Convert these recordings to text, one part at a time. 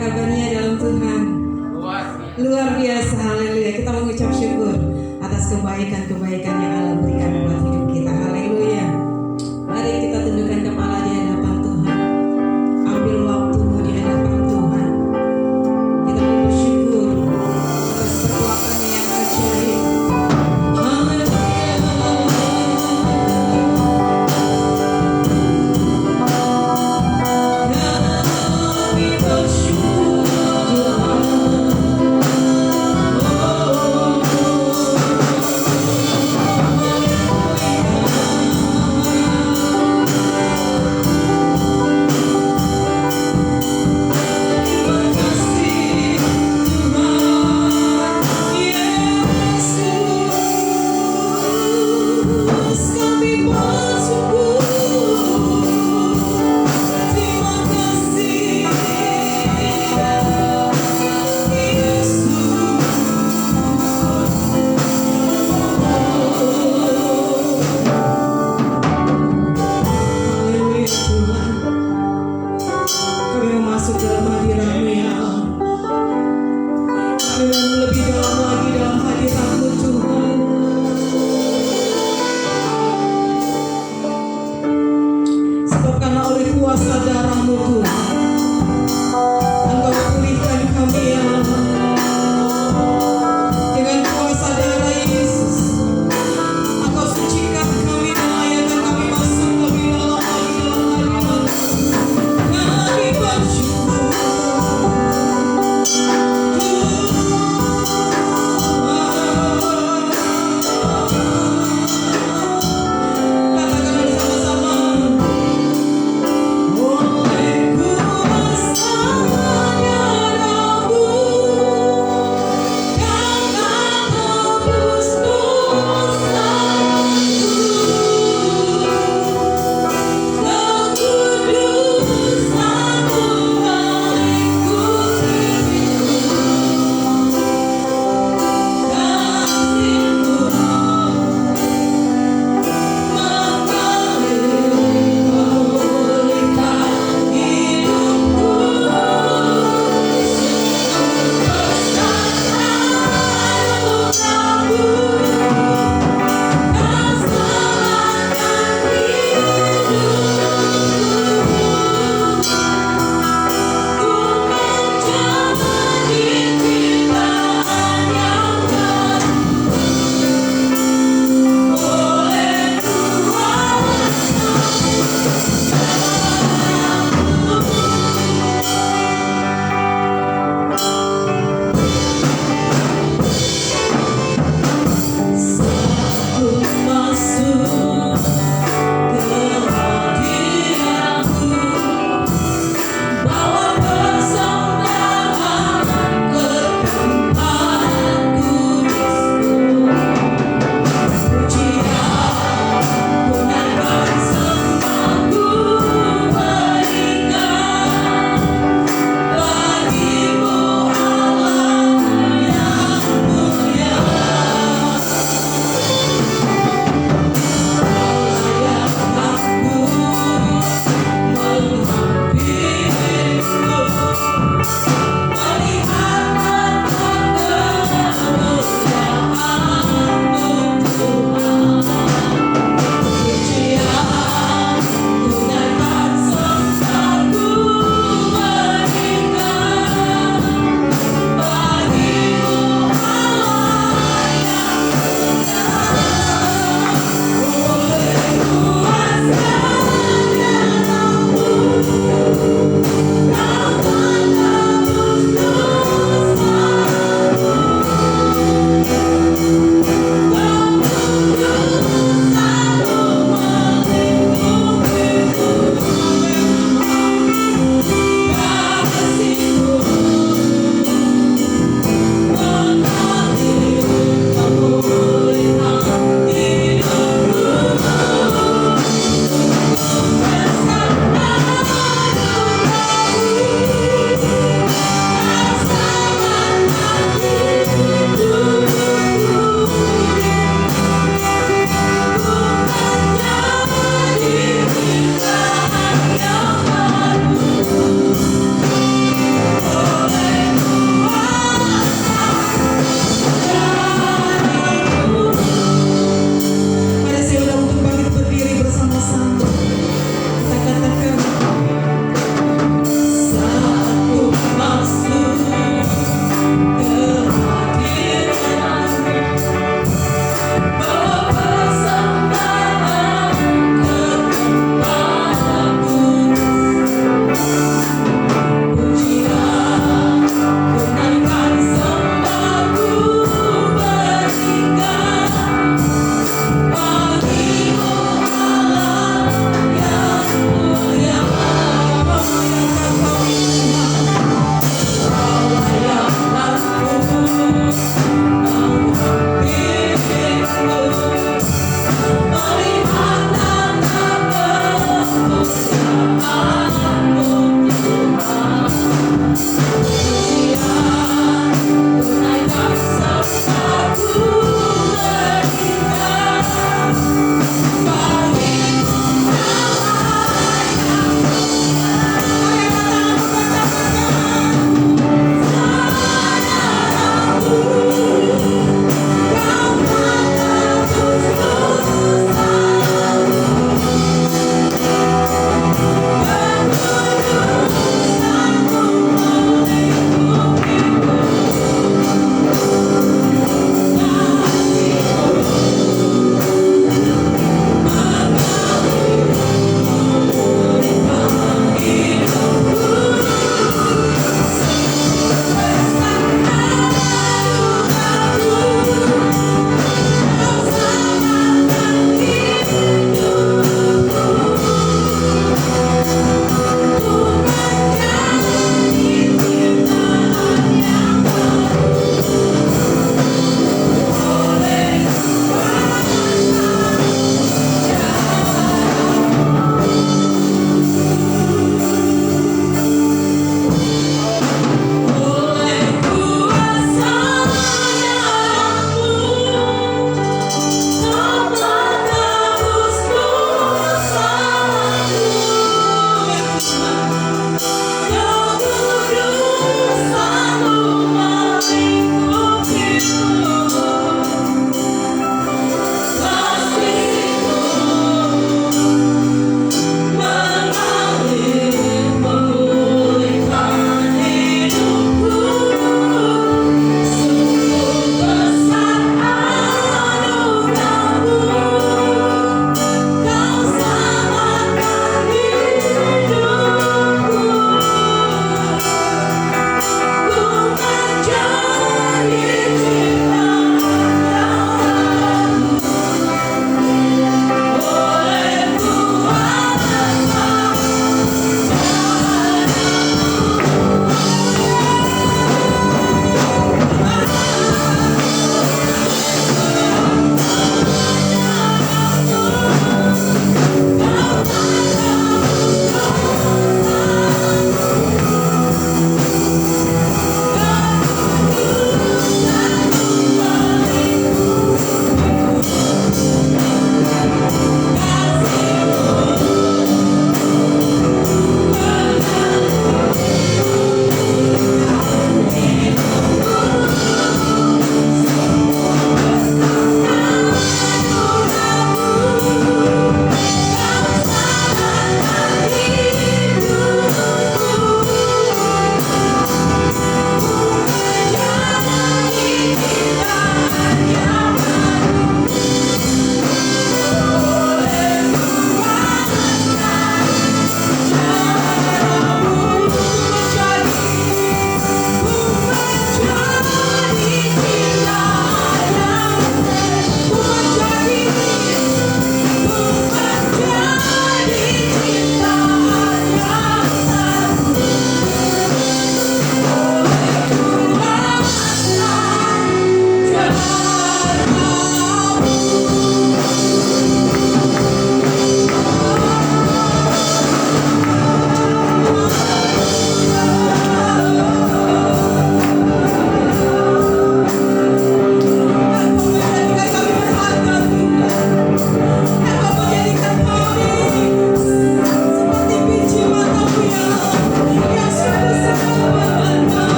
kabarnya dalam Tuhan? Luar biasa, haleluya. Kita mengucap syukur atas kebaikan-kebaikan yang Allah berikan buat hidup kita, haleluya. Mari kita tundukkan kepala di hadapan Tuhan. Ambil waktumu di hadapan Tuhan. Kita bersyukur atas perbuatannya yang ajaib. Bersyukur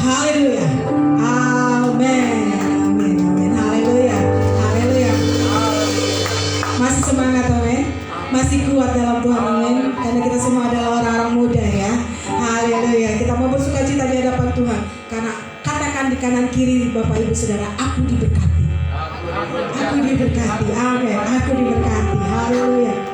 Haleluya. Amin. Amin. Amin. Haleluya. Haleluya. Masih semangat, amin. Masih kuat dalam Tuhan, amin. Karena kita semua adalah orang-orang muda ya. Haleluya. Kita mau bersukacita di hadapan Tuhan. Karena katakan di kanan kiri Bapak Ibu Saudara, aku diberkati. Aku diberkati. Amin. Aku diberkati. Haleluya.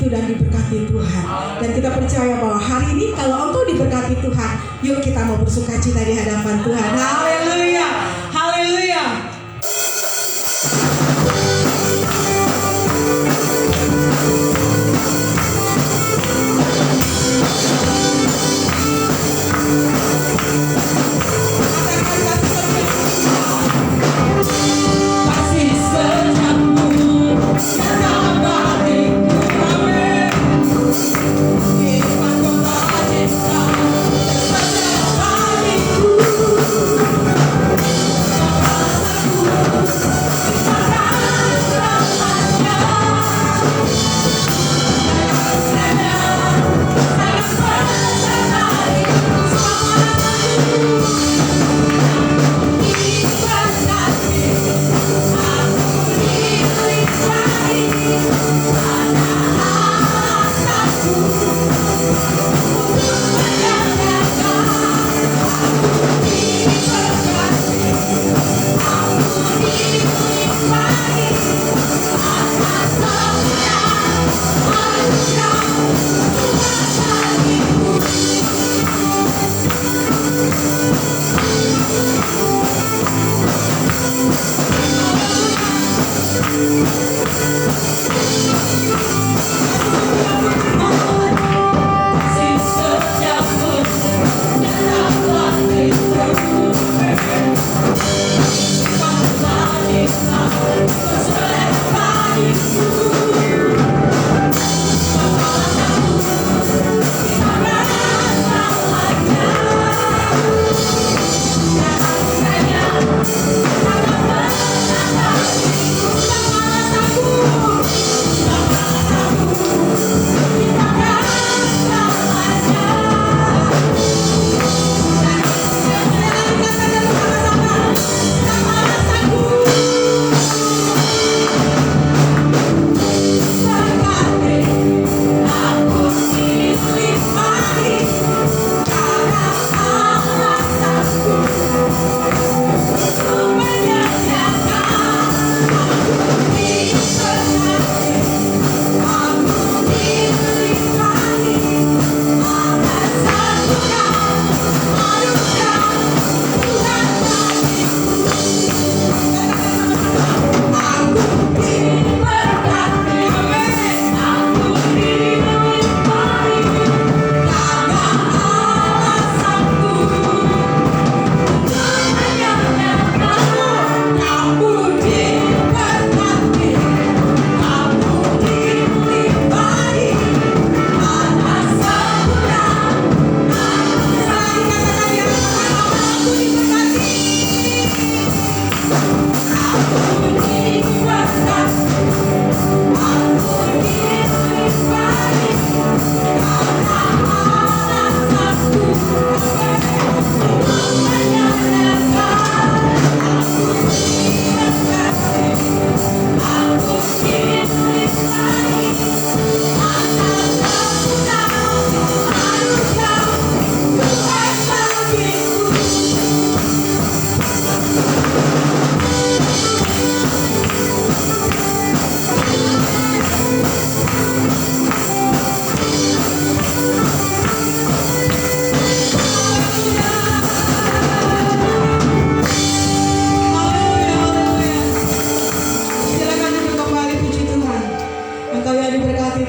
Dan diberkati Tuhan. Dan kita percaya bahwa hari ini kalau engkau diberkati Tuhan, yuk kita mau bersukacita di hadapan Tuhan. Haleluya. Haleluya.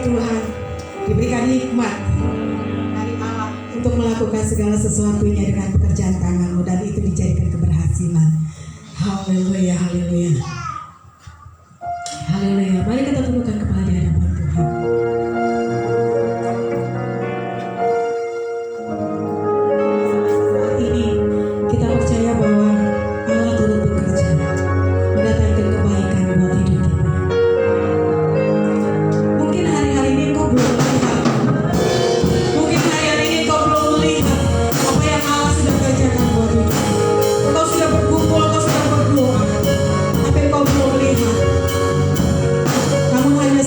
Tuhan, diberikan hikmat dari Allah untuk melakukan segala sesuatunya dengan pekerjaan tanganmu, dan itu dijadikan keberhasilan. Haleluya, haleluya, haleluya. Mari kita tundukkan kepala di hadapan Tuhan. Saat ini kita percaya bahwa Allah turut bekerja mendatangkan kebaikan buat hidup kita. Mungkin hari-hari ini kau belum melihat, mungkin hari-hari ini kau belum melihat apa yang Allah sudah kerjakan buat hidupmu. Kau sudah berkumpul, kau sudah berdoa, tapi kau belum melihat. Kamu hanya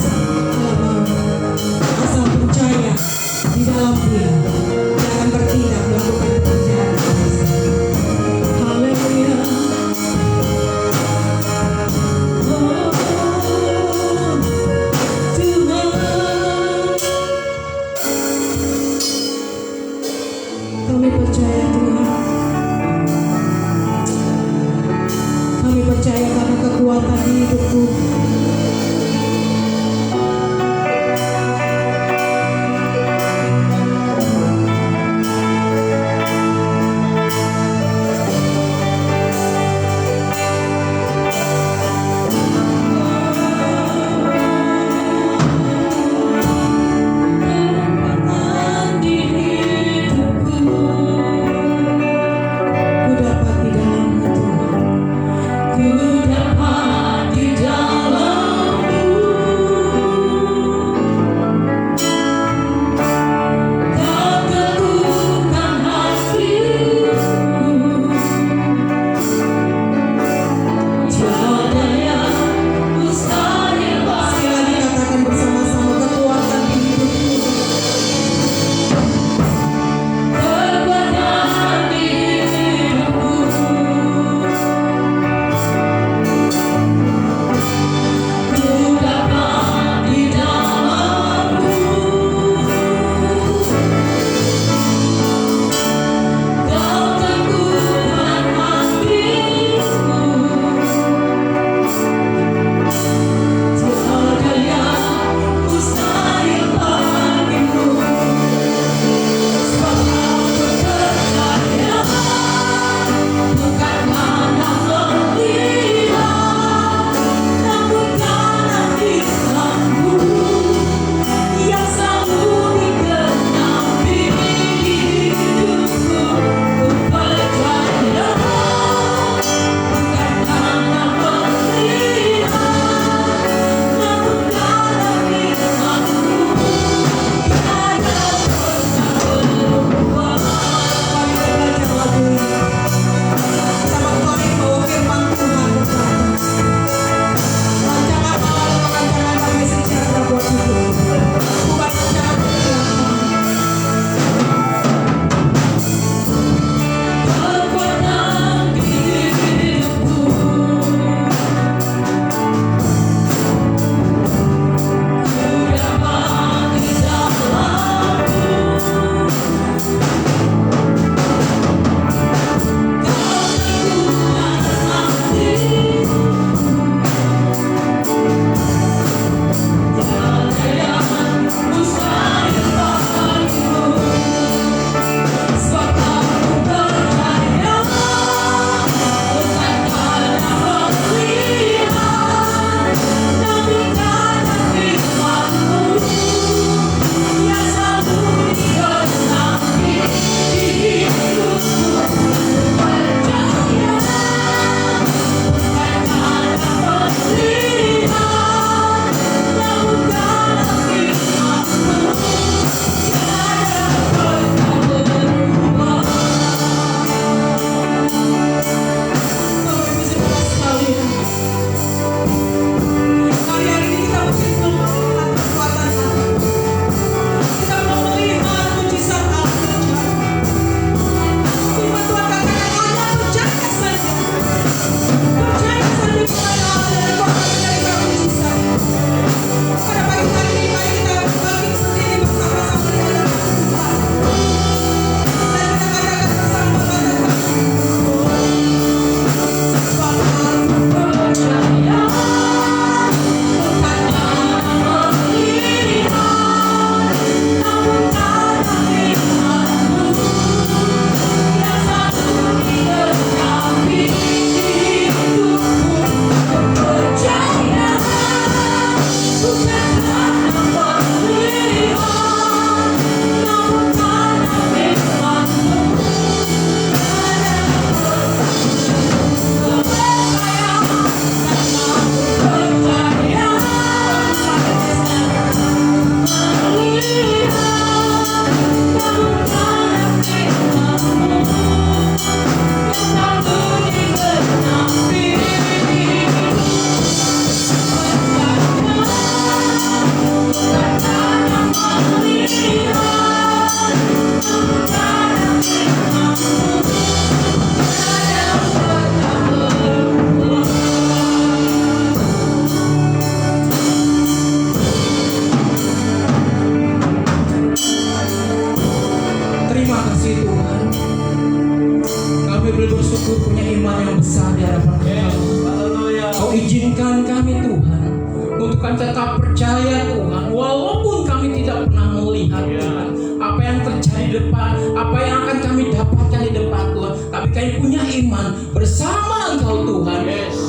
bukan tetap percaya Tuhan, walaupun kami tidak pernah melihat Tuhan apa yang terjadi di depan, apa yang akan kami dapatkan di depan Tuhan, tapi kami punya iman bersama Engkau Tuhan,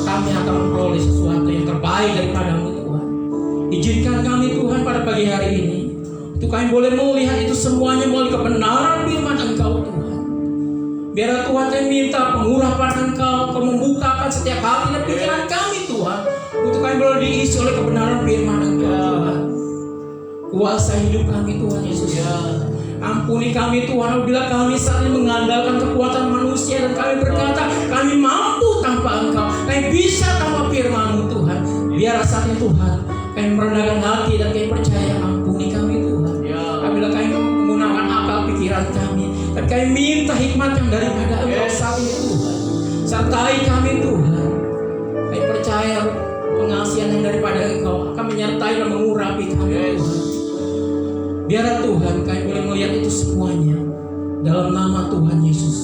kami akan memperoleh sesuatu yang terbaik daripada-Mu Tuhan. Izinkan kami Tuhan pada pagi hari ini untuk kami boleh melihat itu semuanya melalui kebenaran firman Engkau Tuhan. Biar Tuhan yang minta pengurapan Engkau membukakan setiap hati dan pikiran kami Tuhan, untuk kami boleh diisi oleh kebenaran firman Engkau Tuhan. Kuasa hidup kami Tuhan Yesus. Ampuni kami Tuhan apabila kami saling mengandalkan kekuatan manusia dan kami berkata kami mampu tanpa Engkau, kami bisa tanpa firman-Mu Tuhan. Biar saatnya Tuhan kami merendahkan hati dan kami percaya, ampuni kami Tuhan. Apabila kami menggunakan akal pikiran kami, dan kami minta hikmat yang daripada Engkau saat ini Tuhan. Sertai kami Tuhan. Kami percaya pengasihan yang daripada Engkau akan menyertai dan mengurapi kami Tuhan. Biar Tuhan kami boleh melihat itu semuanya dalam nama Tuhan Yesus.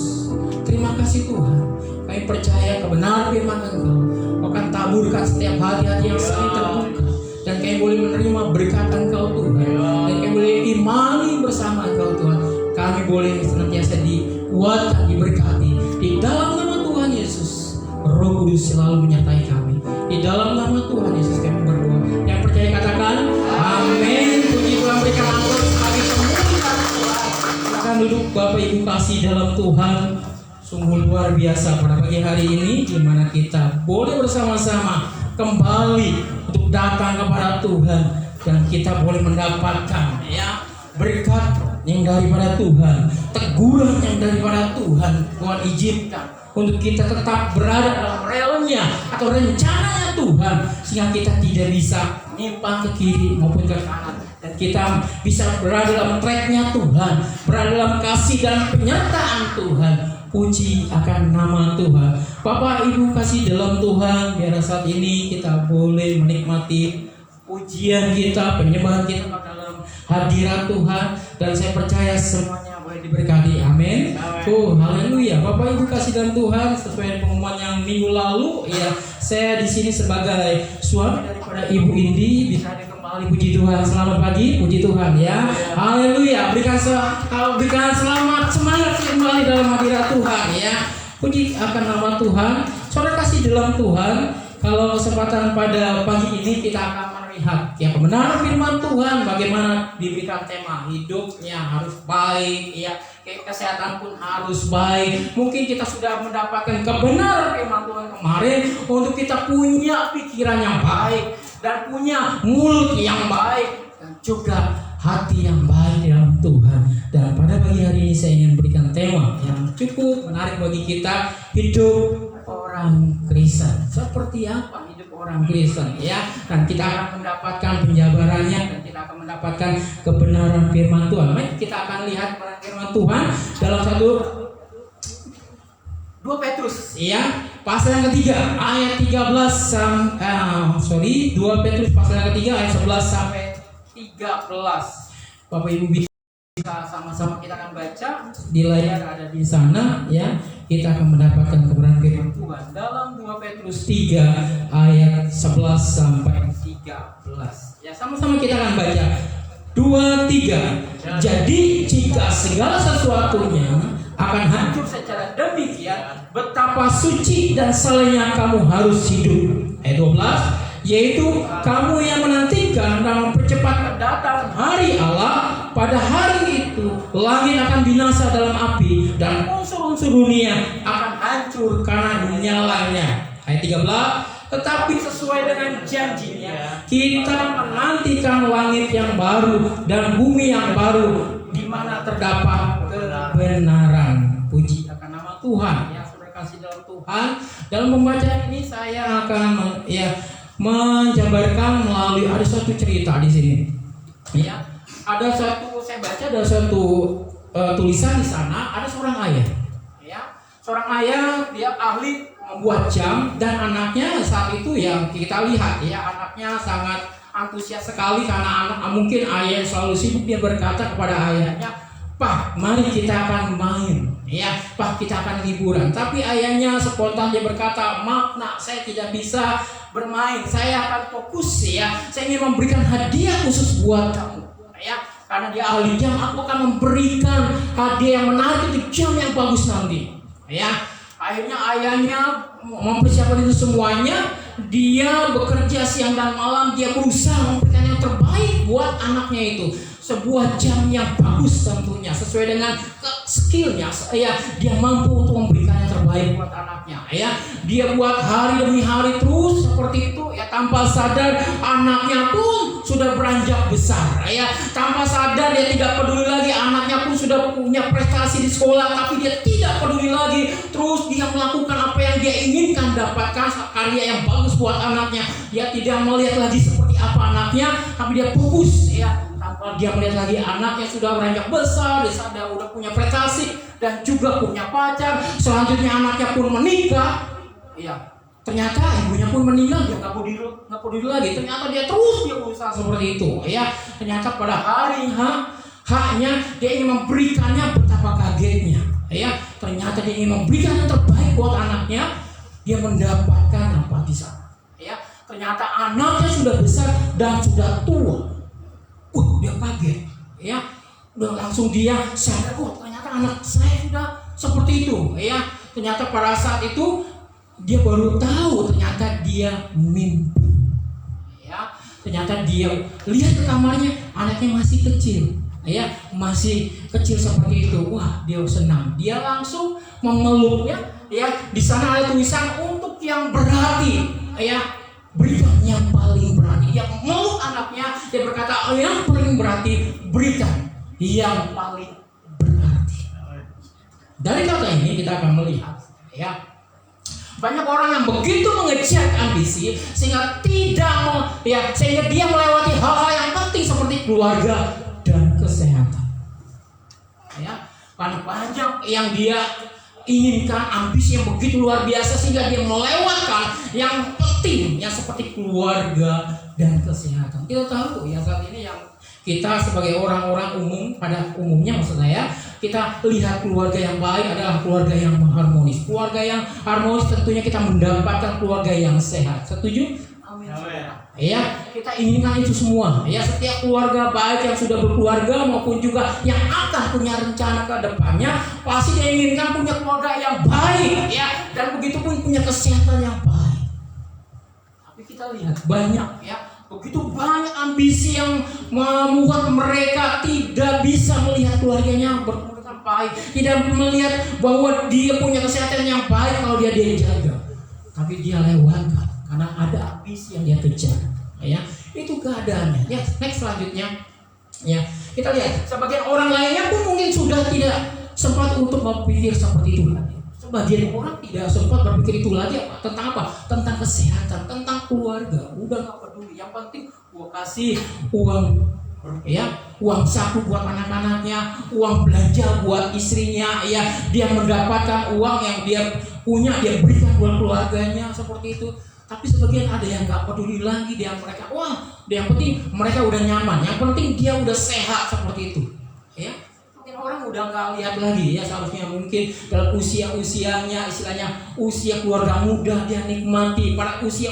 Terima kasih Tuhan. Kami percaya kebenaran firman Engkau akan taburkan setiap hati-hati yang saling terbuka, dan kami boleh menerima berkat Engkau Tuhan, dan kami boleh imani bersama Engkau Tuhan. Kami boleh senantiasa dikuatkan, diberkati di dalam nama Tuhan Yesus. Roh Kudus selalu menyertai kami. Di dalam nama Tuhan Yesus kami berdoa. Yang percaya katakan amin. Puji Tuhan, berikan aplaus bagi pemulihan Tuhan. Silakan duduk Bapak Ibu kasih dalam Tuhan. Sungguh luar biasa pada pagi hari ini, di mana kita boleh bersama-sama kembali untuk datang kepada Tuhan, dan kita boleh mendapatkan berkat yang daripada Tuhan, teguran yang daripada Tuhan. Tuhan izinkan untuk kita tetap berada dalam relnya atau rencananya Tuhan, sehingga kita tidak bisa menyimpang ke kiri maupun ke kanan, dan kita bisa berada dalam tracknya Tuhan, berada dalam kasih dan penyertaan Tuhan. Puji akan nama Tuhan. Bapak Ibu kasih dalam Tuhan, biar saat ini kita boleh menikmati pujian kita, penyembahan kita dalam hadirat Tuhan, dan saya percaya semuanya boleh diberkati. Amin. Haleluya. Bapak Ibu kasih dalam Tuhan, sesuai pengumuman yang minggu lalu, saya di sini sebagai suami daripada Ibu Indi bisa kembali. Puji Tuhan. Selamat pagi. Puji Tuhan ya. Haleluya. Berikan selamat semangat kembali dalam hadirat Tuhan ya. Puji akan nama Tuhan. Saudara kasih dalam Tuhan, kalau kesempatan pada pagi ini kita akan melihat kebenaran firman Tuhan, bagaimana diberikan tema hidupnya harus baik kesehatan pun harus baik. Mungkin kita sudah mendapatkan kebenaran firman Tuhan kemarin untuk kita punya pikiran yang baik dan punya mulut yang baik dan juga hati yang baik dalam Tuhan. Dan pada pagi hari ini saya ingin berikan tema yang cukup menarik bagi kita, hidup orang Kristen. Seperti apa hidup orang Kristen ya? Dan kita akan mendapatkan penjabarannya, dan kita akan mendapatkan kebenaran firman Tuhan. Mari kita akan lihat firman Tuhan dalam 2 Petrus ya, pasal yang ketiga ayat 2 Petrus pasal yang ketiga ayat 11 sampai 13. Bapak Ibu bisa sama-sama kita akan baca di layar ada di sana ya. Kita akan mendapatkan kebenaran firman Tuhan dalam 2 Petrus 3 ayat 11 sampai 13. Ya, sama-sama kita akan baca. 2, 3. Jadi jika segala sesuatunya akan hancur secara demikian, betapa suci dan salehnya kamu harus hidup. Ayat 12, yaitu kamu yang menantikan dan mempercepat kedatangan hari Allah. Pada hari itu langit akan binasa dalam api, dan unsur-unsur dunia akan hancur karena nyalanya. Ayat 13, tetapi sesuai dengan janjinya kita menantikan langit yang baru dan bumi yang baru, di mana terdapat kebenaran. Puji akan nama Tuhan ya. Saudara kasih dalam Tuhan, dalam pembacaan ini saya akan menjabarkan melalui ada satu cerita di sini ya. Saya baca ada satu tulisan di sana, ada seorang ayah ya. Seorang ayah, dia ahli membuat jam, dan anaknya saat itu yang kita lihat ya, anaknya sangat antusias sekali karena mungkin ayah selalu sibuk. Dia berkata kepada ayahnya, Pak, mari kita akan main. Ya, Pak, kita akan liburan. Tapi ayahnya spontan dia berkata, maaf nak, saya tidak bisa bermain. Saya akan fokus ya. Saya ingin memberikan hadiah khusus buat kamu. Ya, karena dia ahli jam, aku akan memberikan hadiah yang menarik di jam yang bagus nanti. Ya, akhirnya ayahnya mempersiapkan itu semuanya. Dia bekerja siang dan malam. Dia berusaha memberikan yang terbaik buat anaknya itu. Sebuah jam yang bagus tentunya sesuai dengan skillnya. Ya, dia mampu untuk memberikan yang terbaik buat anaknya. Ya, dia buat hari demi hari terus seperti itu. Ya, tanpa sadar anaknya pun sudah beranjak besar. Ya, tanpa sadar dia tidak peduli lagi anaknya pun sudah punya prestasi di sekolah, tapi dia tidak peduli lagi. Terus dia melakukan apa yang dia inginkan, dapatkan karya yang bagus buat anaknya. Dia tidak melihat lagi seperti apa anaknya, tapi dia fokus ya. Tanpa dia melihat lagi anaknya sudah beranjak besar, dia sudah punya prestasi dan juga punya pacar. Selanjutnya anaknya pun menikah. Ya, ternyata ibunya pun meninggal, dia nggak peduli lagi. Ternyata dia terus berusaha seperti itu. Ya, ternyata pada hari haknya dia ingin memberikannya, betapa kagetnya. Ya, ternyata dia ingin memberikan yang terbaik buat anaknya. Dia mendapatkan apa di sana. Ya, ternyata anaknya sudah besar dan sudah tua. Dia kaget, ya, udah langsung dia sadar, ternyata anak saya sudah seperti itu, ya. Ternyata pada saat itu dia baru tahu ternyata dia mimpi, ya. Ternyata dia lihat ke kamarnya, anaknya masih kecil, ya, masih kecil seperti itu. Wah, dia senang, dia langsung memeluknya, ya. Di sana ada tulisan untuk yang berhati, ya. Berikan yang paling berarti. Dia meluk anaknya, dia berkata, yang paling berarti berikan yang paling berarti. Dari kata ini kita akan melihat, ya, banyak orang yang begitu mengejar ambisi sehingga sehingga dia melewati hal-hal yang penting seperti keluarga dan kesehatan. Ya, karena banyak yang dia inginkan, ambisi yang begitu luar biasa sehingga dia melewatkan yang penting yang seperti keluarga dan kesehatan. Kita tahu ya saat ini yang kita sebagai orang-orang umum, pada umumnya maksud saya, kita lihat keluarga yang baik adalah keluarga yang harmonis. Keluarga yang harmonis tentunya kita mendapatkan keluarga yang sehat. Setuju? Amin. Ya, kita inginkan itu semua. Ya, setiap keluarga baik yang sudah berkeluarga maupun juga yang akan punya rencana ke depannya, pasti dia inginkan punya keluarga yang baik, ya, dan begitu pun punya kesehatan yang baik. Tapi kita lihat banyak, ya, begitu banyak ambisi yang membuat mereka tidak bisa melihat keluarganya berkeluarga baik, tidak melihat bahwa dia punya kesehatan yang baik kalau dia jaga. Tapi dia lewatkan karena ada ambisi yang dia kejar. Ya, itu keadaannya. Ya, next selanjutnya. Ya, kita lihat sebagian orang lainnya pun mungkin sudah tidak sempat untuk berpikir seperti itu lagi. Sebagian orang tidak sempat berpikir itu lagi tentang apa? Tentang kesehatan, tentang keluarga. Udah nggak peduli. Yang penting gua kasih uang, ya, uang saku buat anak-anaknya, uang belanja buat istrinya, ya, dia mendapatkan uang yang dia punya, dia berikan buat keluarganya seperti itu. Tapi sebagian ada yang nggak peduli lagi, dia yang penting mereka udah nyaman, yang penting dia udah sehat seperti itu, ya. Mungkin orang udah nggak lihat lagi, ya, seharusnya mungkin dalam usianya, istilahnya usia keluarga muda dia nikmati. Pada usia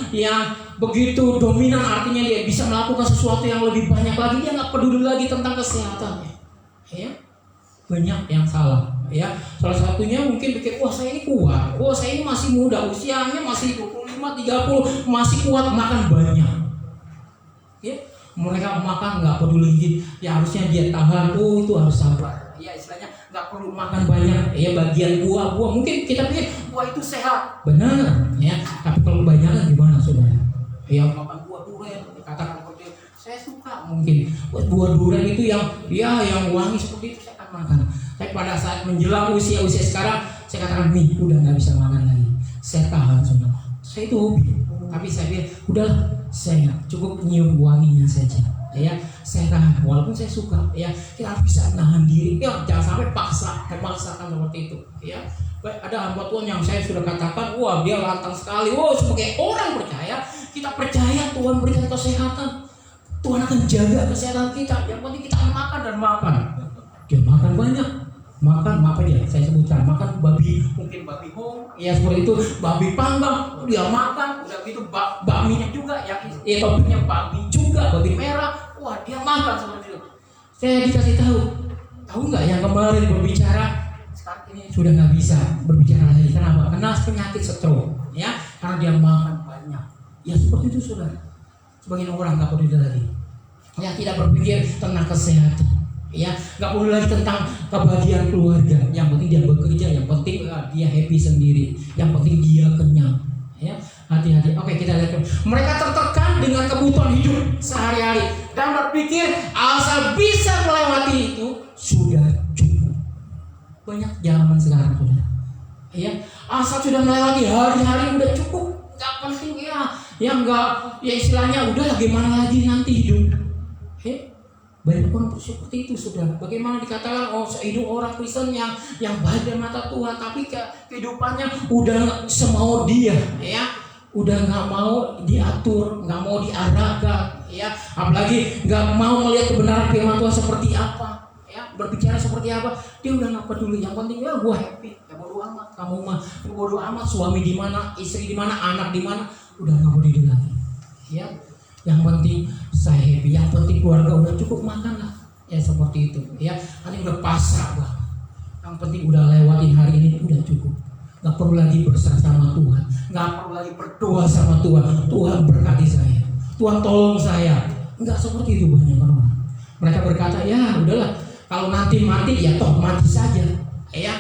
yang begitu dominan, artinya dia bisa melakukan sesuatu yang lebih banyak lagi, dia nggak peduli lagi tentang kesehatannya, ya. Banyak yang salah. Ya, salah satunya mungkin pikir, saya ini kuat, saya ini masih muda, usianya masih 25, 30, masih kuat, makan banyak. Ya, mereka makan nggak peduli, ya harusnya dia tahan, itu harus sabar. Ya, istilahnya nggak perlu makan banyak, ya, bagian buah mungkin kita pikir buah itu sehat, benar, ya. Tapi kalau banyak gimana, saudara? Ya, makan buah durian, dikatakan seperti itu. Saya suka mungkin buah durian itu yang wangi seperti itu saya akan makan. Tapi pada saat menjelang usia sekarang, saya katakan, udah nggak bisa makan lagi. Saya tahan semua. Saya itu hobi, tapi saya bilang, udah, saya cukup nyium wanginya saja. Ya, saya tahan. Walaupun saya suka, ya, kita harus bisa nahan diri. Ya, jangan sampai memaksakan seperti itu. Ya, ada hamba Tuhan yang saya sudah katakan, dia lantang sekali. Sebagai orang percaya, kita percaya Tuhan berikan kesehatan. Tuhan akan jaga kesehatan kita. Yang penting kita makan dan makan. Dia makan banyak, makan apa dia? Saya sebutkan, makan babi, mungkin babi hong, ya seperti itu, babi panggang, dia makan, udah gitu bakminya juga, ya topiknya babi juga, babi merah, wah dia makan seperti itu. Saya dikasih tahu nggak yang kemarin berbicara, sekarang ini sudah nggak bisa berbicara lagi. Kenapa? Kena penyakit stroke, ya, karena dia makan banyak. Ya seperti itu saudara. Sebagian orang nggak peduli lagi, ya tidak berpikir tentang kesehatan. Ya, nggak perlu lagi tentang kebahagiaan keluarga. Yang penting dia bekerja, yang penting dia happy sendiri, yang penting dia kenyang. Ya, hati-hati. Oke, kita lihat. Mereka tertekan dengan kebutuhan hidup sehari-hari dan berpikir asal bisa melewati itu sudah cukup. Banyak zaman sekarang sudah. Ya, asal sudah melewati hari-hari udah cukup. Nggak penting ya. Yang nggak, ya istilahnya udah gimana lagi nanti hidup. Banyak orang seperti itu sudah. Bagaimana dikatakan hidup orang Kristen yang baik di mata Tuhan, tapi kehidupannya udah semau dia, ya, udah nggak mau diatur, nggak mau diarahkan, ya, apalagi nggak mau melihat kebenaran firman Tuhan seperti apa, ya, berbicara seperti apa, dia udah nggak peduli. Yang penting ya gua happy, ya bodo amat, kamu mah bodo amat, suami di mana, istri di mana, anak di mana, udah nggak peduli lagi, ya. Yang penting saya happy, yang penting keluarga udah cukup makan lah, ya seperti itu, ya. Nanti udah pasrah bah. Yang penting udah lewatin hari ini udah cukup. Gak perlu lagi berserah sama Tuhan, gak perlu lagi berdoa sama Tuhan. Tuhan berkati saya, Tuhan tolong saya. Enggak seperti itu banyak orang. Mereka berkata ya udahlah, kalau nanti mati ya toh mati saja, ya.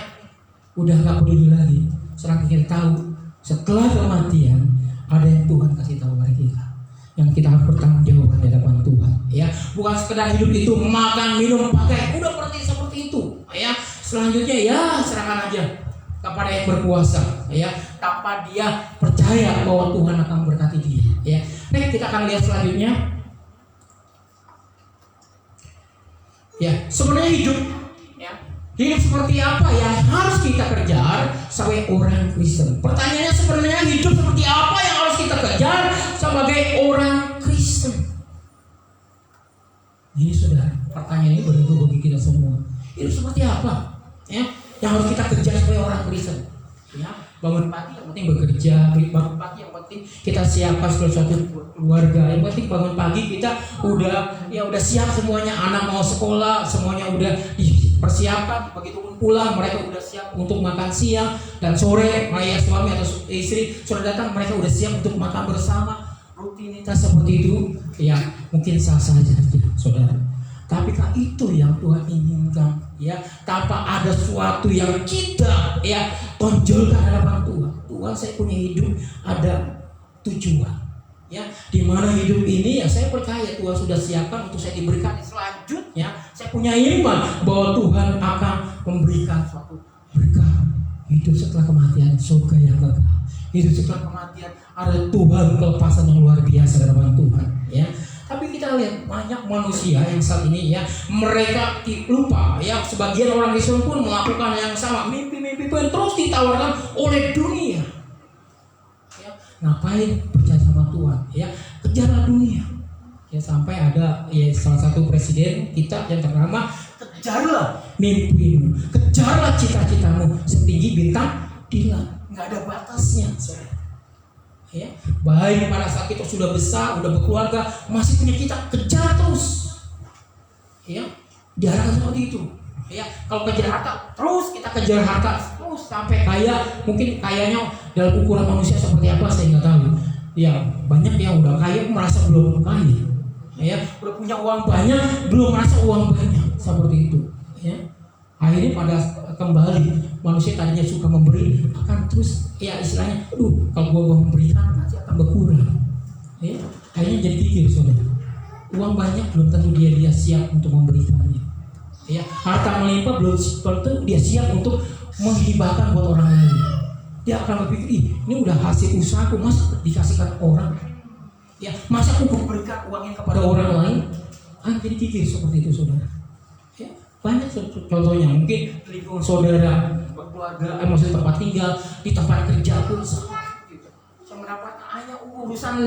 Udah gak peduli lagi. Sekarang kita tahu setelah kematian ada yang Tuhan kasih tahu kepada kita, yang kita harus bertanggung jawab di hadapan Tuhan, ya. Bukan sekedar hidup itu makan, minum, pakai, udah seperti itu, ya. Selanjutnya ya serahkan aja kepada yang berkuasa, ya, tanpa dia percaya bahwa Tuhan akan berkati dia, ya. Nah, kita akan lihat selanjutnya, ya, sebenarnya hidup, ya, hidup seperti apa yang harus kita kejar sebagai orang Kristen. Pertanyaannya sebenarnya hidup seperti apa yang harus kita kejar sebagai orang Kristen. Ini sudah pertanyaan ini berlaku bagi kita semua. Hidup seperti apa, ya, yang harus kita kejar sebagai orang Kristen, ya. Bangun pagi yang penting bekerja, bangun pagi yang penting kita siapkan sesuatu keluarga, yang penting bangun pagi kita udah siap semuanya, anak mau sekolah semuanya udah dipersiapkan, begitu pun pulang mereka udah siap untuk makan siang, dan sore ayah suami atau istri sudah datang mereka udah siap untuk makan bersama. Rutinitas seperti itu ya mungkin sah-sah saja saudara, tapi kan itu yang Tuhan inginkan, ya, tanpa ada sesuatu yang kita ya tonjolkan hadapan Tuhan. Tuhan, saya punya hidup ada tujuan, ya, di mana hidup ini ya saya percaya Tuhan sudah siapkan untuk saya diberikan. Selanjutnya saya punya iman bahwa Tuhan akan memberikan suatu berkat hidup setelah kematian, surga yang kekal. Hidup setelah kematian ada Tuhan, kelepasan yang luar biasa hadapan Tuhan, ya. Tapi kita lihat banyak manusia yang saat ini ya mereka lupa, ya, sebagian orang Kristen pun melakukan yang sama, mimpi-mimpi pun terus ditawarkan oleh dunia, ya. Ngapain percaya sama Tuhan, ya, kejarlah dunia, ya, sampai ada ya salah satu presiden kita yang ternama, kejarlah mimpimu, kejarlah cita-citamu setinggi bintang di langit, nggak ada batasnya, ya. Baik pada saat kita sudah besar, udah berkeluarga, masih punya kita, kejar terus, ya, diarahkan seperti itu, ya. Kalau kejar harta, terus kita kejar harta terus sampai kaya. Mungkin kayanya dalam ukuran manusia seperti apa saya nggak tahu, ya. Banyak yang udah kaya merasa belum kaya, ya, udah punya uang banyak belum merasa uang banyak, seperti itu, ya. Akhirnya pada kembali manusia tadinya suka memberi akan terus ya istilahnya, kalau gua memberikan nanti akan berkurang, ya. Akhirnya jadi pikir saudara, uang banyak belum tentu dia siap untuk memberikannya, ya. Harta melimpah belum tentu dia siap untuk menghibahkan buat orang lain. Dia akan berpikir, ini udah hasil usahaku, masa dikasihkan orang, ya, masa aku memberikan uangnya kepada orang lain. Jadi pikir seperti itu saudara, ya. Banyak contohnya, mungkin lingkungan saudara, keluarga, maksudnya tempat tinggal, di tempat kerja pun sama gitu. Saya mendapat hanya urusan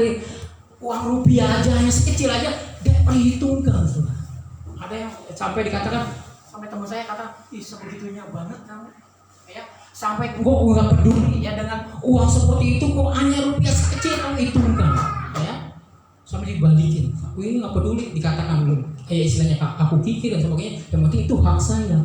uang rupiah aja, hanya sekecil aja dia perhitungkan, saudara. Ada yang sampai dikatakan Sampai teman saya kata, ih sebegitunya banget kamu. Ya, sampai gue nggak peduli ya dengan uang seperti itu, kok hanya rupiah sekecil kamu hitungkan. Ya, sampai dibalikin. Aku ini nggak peduli dikatakan belum. Istilahnya aku kikir dan sebagainya. Yang penting itu hak saya.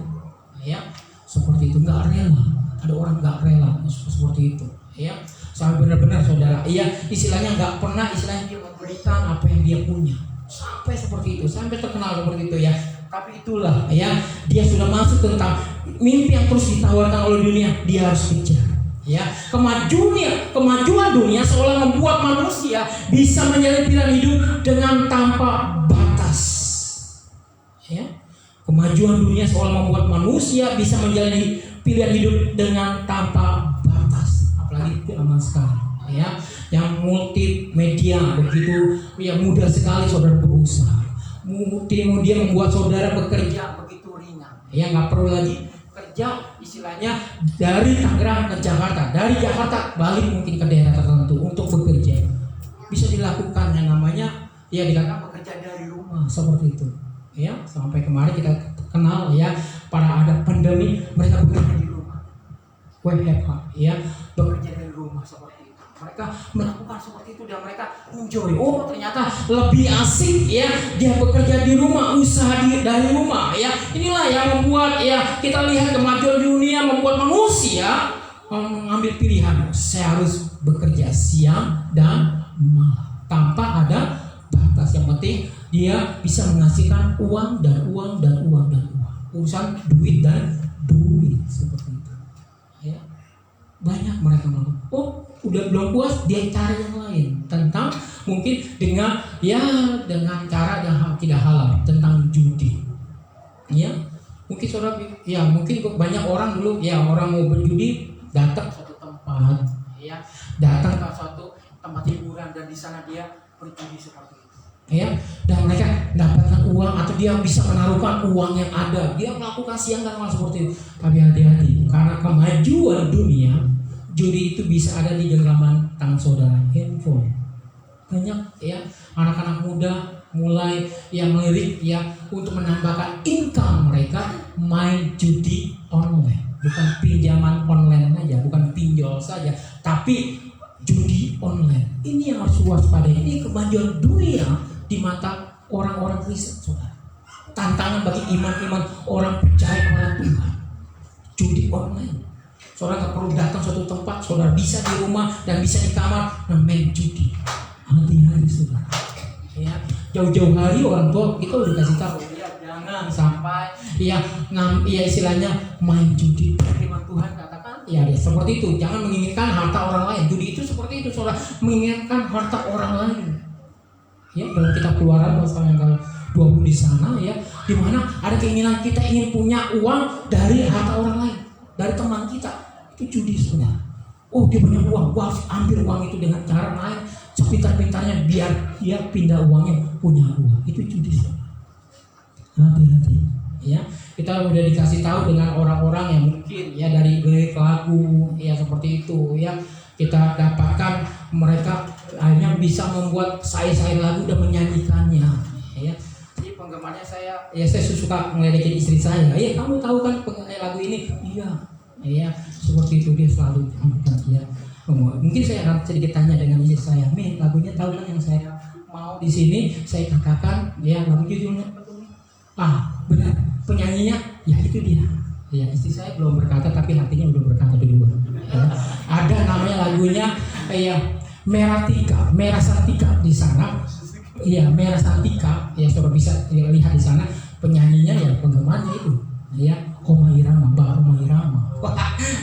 Ya, seperti itu nggak rela. Ada orang nggak rela seperti itu. Ya, sampai benar-benar saudara. Iya, istilahnya nggak pernah istilahnya dia memberikan apa yang dia punya. Sampai seperti itu, sampai terkenal seperti itu ya. Tapi itulah ya, dia sudah masuk tentang mimpi yang terus ditawarkan oleh dunia, dia harus kejar. Ya, kemajuan dunia seolah membuat manusia bisa menjalani pilihan hidup dengan tanpa batas. Ya, kemajuan dunia seolah membuat manusia bisa menjalani pilihan hidup dengan tanpa batas. Apalagi zaman sekarang, ya, yang multimedia begitu, ya mudah sekali saudara berusaha. Kemudian membuat saudara bekerja begitu ringan. Ya, nggak perlu lagi kerja istilahnya dari Tangerang ke Jakarta, dari Jakarta balik mungkin ke daerah tertentu untuk bekerja. Bisa dilakukan yang namanya ya dikatakan bekerja dari rumah seperti itu. Ya, sampai kemarin kita kenal ya, pada ada pandemi mereka bekerja di rumah. WFH ya, bekerja dari rumah seperti itu. Mereka melakukan seperti itu dan mereka enjoy. Oh, ternyata lebih asik ya, dia bekerja di rumah, usaha dari rumah ya. Inilah yang membuat ya kita lihat kemajuan dunia membuat manusia mengambil pilihan. Saya harus bekerja siang dan malam tanpa ada batas. Yang penting dia bisa menghasilkan uang dan uang dan uang dan uang. Urusan duit dan duit seperti itu. Ya. Banyak mereka melakukan. Oh, udah belum puas, dia cari yang lain tentang mungkin dengan cara yang tidak halal, tentang judi. Ya, mungkin saudara, ya mungkin banyak orang dulu ya, orang mau berjudi datang ke suatu tempat, ya datang ke suatu tempat hiburan dan di sana dia berjudi seperti itu. Ya, dan mereka mendapatkan uang atau dia bisa menaruhkan uang yang ada, dia melakukan siang dan malam seperti itu. Tapi hati-hati, karena kemajuan dunia, judi itu bisa ada di genggaman tangan saudara, handphone. Banyak ya anak-anak muda mulai yang melirik ya untuk menambahkan income mereka main judi online, bukan pinjaman online aja, bukan pinjol saja, tapi judi online. Ini yang harus waspada. Ini kemajuan dunia di mata orang-orang Kristen, saudara. Tantangan bagi iman-iman orang percaya kepada Tuhan. Judi online. Saudara tak perlu datang suatu tempat, saudara bisa di rumah dan bisa di kamar main judi. Hati-hati saudara. Ya, jauh-jauh hari orang tua kita udah kasih tahu, ya jangan sampai ya istilahnya main judi. Firman Tuhan katakan, ya seperti itu. Jangan menginginkan harta orang lain. Judi itu seperti itu, saudara, menginginkan harta orang lain. Ya, dalam kitab Keluaran pasal yang ke-20 di sana ya, di mana ada keinginan kita ingin punya uang dari harta orang lain, dari teman kita. Itu judi sebenarnya. Oh, dia punya uang, gua harus ambil uang itu dengan cara lain, sepintar-pintarnya biar dia pindah uangnya punya gua. Itu judi sebenarnya. Hati-hati. Ya, kita udah dikasih tahu dengan orang-orang yang mungkin ya dari lirik lagu ya seperti itu ya, kita dapatkan mereka akhirnya bisa membuat sayur-sayur lagu dan menyanyikannya ya. Jadi penggemarnya saya suka ngeledekin istri saya. Ya, kamu tahu kan lagu ini? Iya, seperti itu dia selalu ya. Mungkin saya akan sedikit tanya dengan istri saya, lagunya tahu kan yang saya mau di sini saya katakan ya, lagu judulnya benar, penyanyinya ya itu dia. Ya, istri saya belum berkata tapi hatinya udah berkata duluan. Ya. Ada namanya lagunya ya Merah Santika di sana. Iya, Merah Santika. Ya, coba bisa lihat di sana penyanyinya ya penggemarnya itu. Ya, Rhoma Irama, Mbak Rhoma Irama.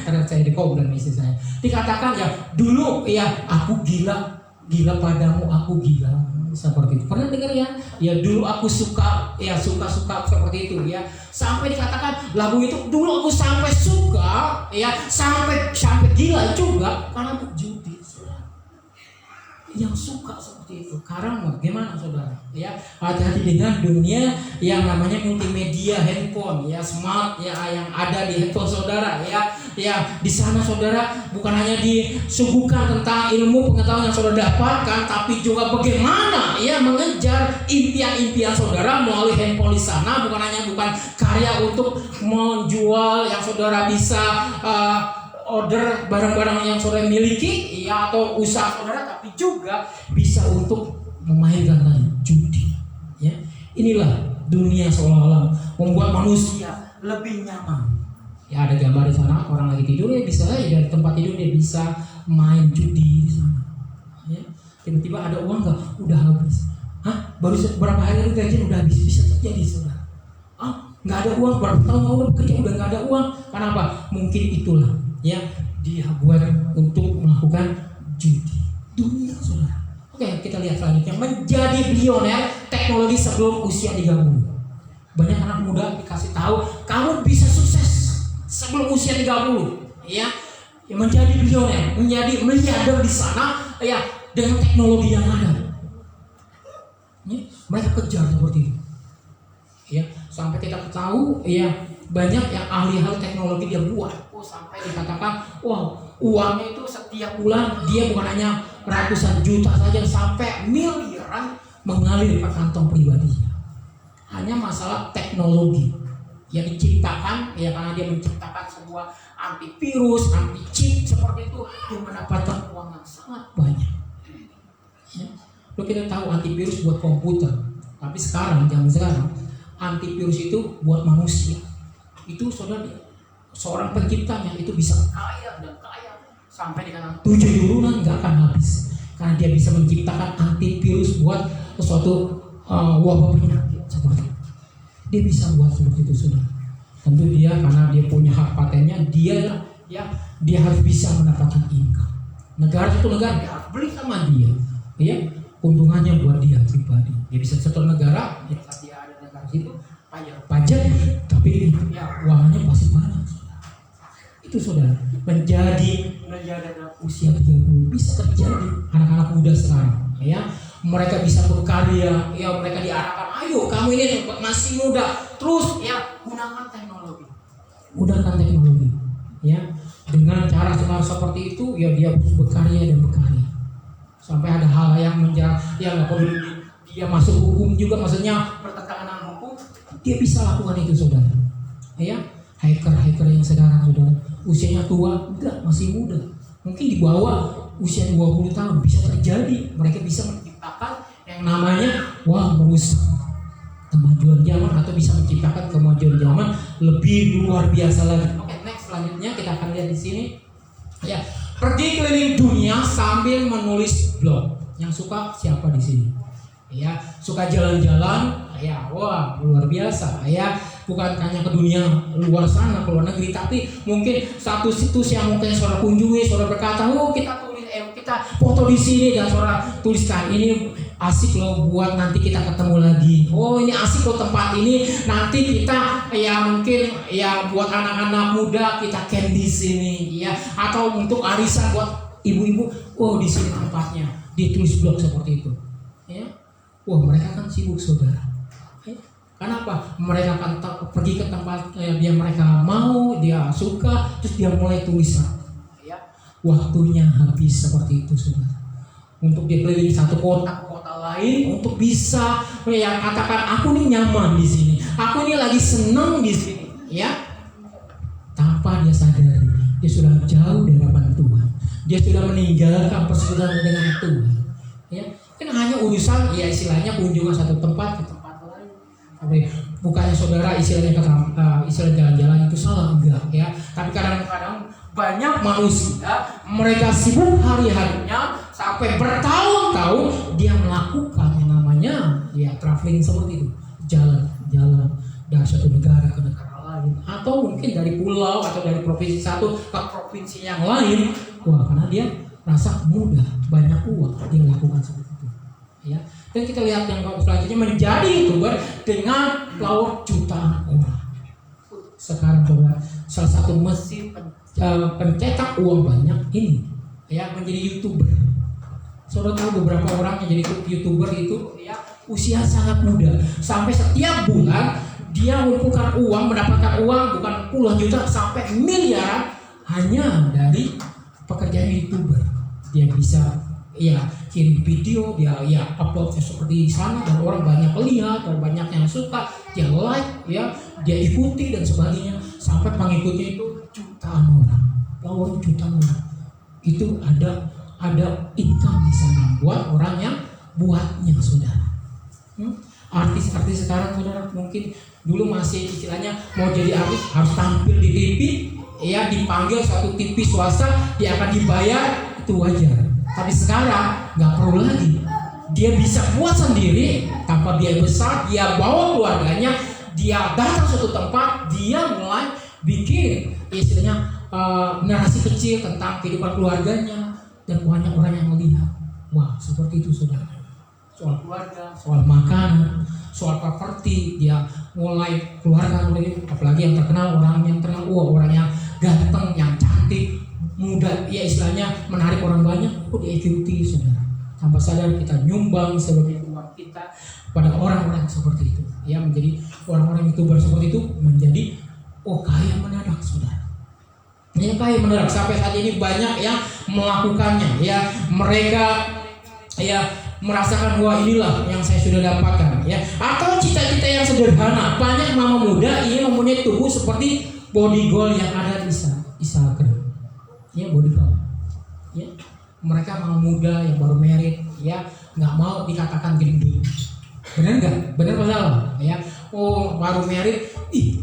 Karena saya dikoblan istri saya. Dikatakan ya dulu ya aku gila padamu, aku gila seperti itu. Pernah dengar ya? Ya dulu aku suka seperti itu ya. Sampai dikatakan lagu itu dulu aku sampai suka ya, sampai gila juga karena aku judi. yang suka seperti itu. Sekarang bagaimana saudara? Ya, hati-hati dengan dunia yang namanya multimedia, handphone, ya smart, ya yang ada di handphone saudara. Ya di sana saudara bukan hanya disuguhkan tentang ilmu pengetahuan yang saudara dapatkan, tapi juga bagaimana ya mengejar impian-impian saudara melalui handphone di sana. Bukan karya untuk menjual yang saudara bisa order barang-barang yang saudara miliki, ya atau usaha saudara, tapi juga bisa untuk memainkan judi. Ya, inilah dunia seolah-olah membuat manusia lebih nyaman. Ya ada gambar di sana, orang lagi tidur ya bisa ya dari tempat tidur dia bisa main judi di sana. Ya, tiba-tiba ada uang nggak? Udah habis. Baru beberapa hari lalu gajian udah habis, bisa terjadi saudara. Nggak ada uang, berapa tahun udah bekerja udah nggak ada uang. Kenapa? Mungkin itulah ya dia buat untuk melakukan judi dunia saudara. Oke, kita lihat selanjutnya, menjadi bilioner teknologi sebelum usia 30. Banyak anak muda dikasih tahu kamu bisa sukses sebelum usia 30 ya menjadi bilioner, menjadi miliarder di sana ya dengan teknologi yang ada. Mereka kejar seperti itu ya, sampai kita tahu ya banyak yang ahli-ahli teknologi dia buat sampai dikatakan uangnya itu setiap bulan dia bukan hanya ratusan juta saja, sampai miliaran mengalir ke kantong pribadinya. Hanya masalah teknologi yang diciptakan ya, karena dia menciptakan sebuah antivirus, anti chip seperti itu, dia mendapatkan uang yang sangat banyak ya. Lo kita tahu antivirus buat komputer, tapi zaman sekarang antivirus itu buat manusia. Itu saudara, seorang penciptanya itu bisa kaya dan kaya sampai dikatakan 7 turunan nggak akan habis, karena dia bisa menciptakan antivirus buat sesuatu wabah penyakit seperti itu. Dia bisa buat seperti itu saudara. Tentu dia karena dia punya hak patennya, dia harus bisa mendapatkan income. Negara dia harus beli sama dia ya, keuntungannya buat dia pribadi. Dia bisa setor negara, dia ada negara situ pajak, tapi ya uangnya pasti banyak. Itu saudara, menjadi usia 30 bisa terjadi. Anak-anak muda sekarang ya, mereka bisa berkarya ya, mereka diarahkan, ayo kamu ini masih muda, terus ya gunakan teknologi ya, dengan cara seperti itu ya dia berkarya dan berkarya sampai ada hal yang menjadi ya nggak perlu dia masuk hukum juga, maksudnya bertentangan dengan hukum, dia bisa lakukan itu saudara ya. Hacker yang sekarang saudara usianya tua, enggak, masih muda, mungkin di bawah usia 20 tahun bisa terjadi. Mereka bisa menciptakan yang namanya merusak kemajuan zaman, atau bisa menciptakan kemajuan zaman lebih luar biasa lagi. Oke, next, selanjutnya kita akan lihat di sini ya, pergi keliling dunia sambil menulis blog. Yang suka siapa di sini? Ya, suka jalan-jalan ya, luar biasa ya. Bukan hanya ke dunia luar sana, ke luar negeri, tapi mungkin satu situs yang mungkin saudara kunjungi, saudara berkata, kita foto di sini, dan saudara tuliskan ini asik loh buat nanti kita ketemu lagi. Ini asik loh tempat ini, nanti kita ya mungkin ya buat anak-anak muda kita camp di sini ya, atau untuk arisan buat ibu-ibu, di sini tempatnya, ditulis blog seperti itu ya. Mereka kan sibuk saudara. Kenapa? Mereka akan pergi ke tempat yang mereka mau, dia suka, terus dia mulai tulisan ya. Waktunya habis seperti itu saudara, untuk dia keliling satu kota ke kota lain untuk bisa ya katakan aku nih nyaman di sini, aku ini lagi senang di sini ya. Tanpa dia sadari dia sudah jauh dari hadapan Tuhan, dia sudah meninggalkan persekutuan dengan Tuhan ya. Kan hanya urusan ya istilahnya kunjungan satu tempat ke tempat lain. Bukannya saudara istilahnya istilah jalan-jalan itu salah, enggak ya. Tapi kadang-kadang banyak manusia mereka sibuk hari-harinya sampai bertahun-tahun dia melakukan yang namanya ya traveling seperti itu, jalan-jalan dari satu negara ke negara lain, atau mungkin dari pulau atau dari provinsi satu ke provinsi yang lain. Karena dia rasa mudah, banyak uang, dia lakukan seperti itu ya. Dan kita lihat yang selanjutnya, menjadi YouTuber dengan follower jutaan orang. Sekarang saudara, salah satu mesin pencetak uang banyak ini ya menjadi YouTuber. Saudara tahu beberapa orang yang jadi YouTuber itu ya usia sangat muda, sampai setiap bulan dia mengumpulkan uang, mendapatkan uang bukan puluhan juta sampai miliaran hanya dari pekerjaan YouTuber. Dia bisa ya kirim video, dia ya upload seperti di sana dan orang banyak lihat dan banyak yang suka, dia like ya, dia ikuti dan sebagainya sampai pengikutnya itu jutaan orang, jutaan orang. Itu ada income di sana buat orang yang buatnya, saudara. Artis-artis sekarang, saudara, mungkin dulu masih istilahnya mau jadi artis harus tampil di TV, ya dipanggil suatu TV swasta, dia akan dibayar, itu wajar. Tapi sekarang nggak perlu lagi, dia bisa buat sendiri tanpa biaya besar, dia bawa keluarganya, dia datang suatu tempat, dia mulai bikin istilahnya narasi kecil tentang kehidupan keluarganya. Dan banyak orang yang melihat, wah seperti itu, saudara. Soal keluarga, soal makanan, soal properti, dia mulai keluarga, apalagi yang terkenal, orang yang terkenal, orang yang ganteng, yang cantik, muda, ya istilahnya menarik orang banyak, diikuti, saudara. Tanpa sadar kita nyumbang sebagai uang kita pada orang-orang seperti itu, ya menjadi orang-orang YouTuber seperti itu menjadi kaya mendadak, saudara. Ini kaya mendadak sampai saat ini banyak yang melakukannya, ya mereka ya merasakan bahwa inilah yang saya sudah dapatkan, ya. Atau cita-cita yang sederhana, banyak mama muda ingin mempunyai tubuh seperti body goal yang ada di Instagram, ya body goal, ya mereka mau muda yang baru married, ya nggak mau dikatakan gendut, benar nggak? Benar apa salah? Ya, baru married,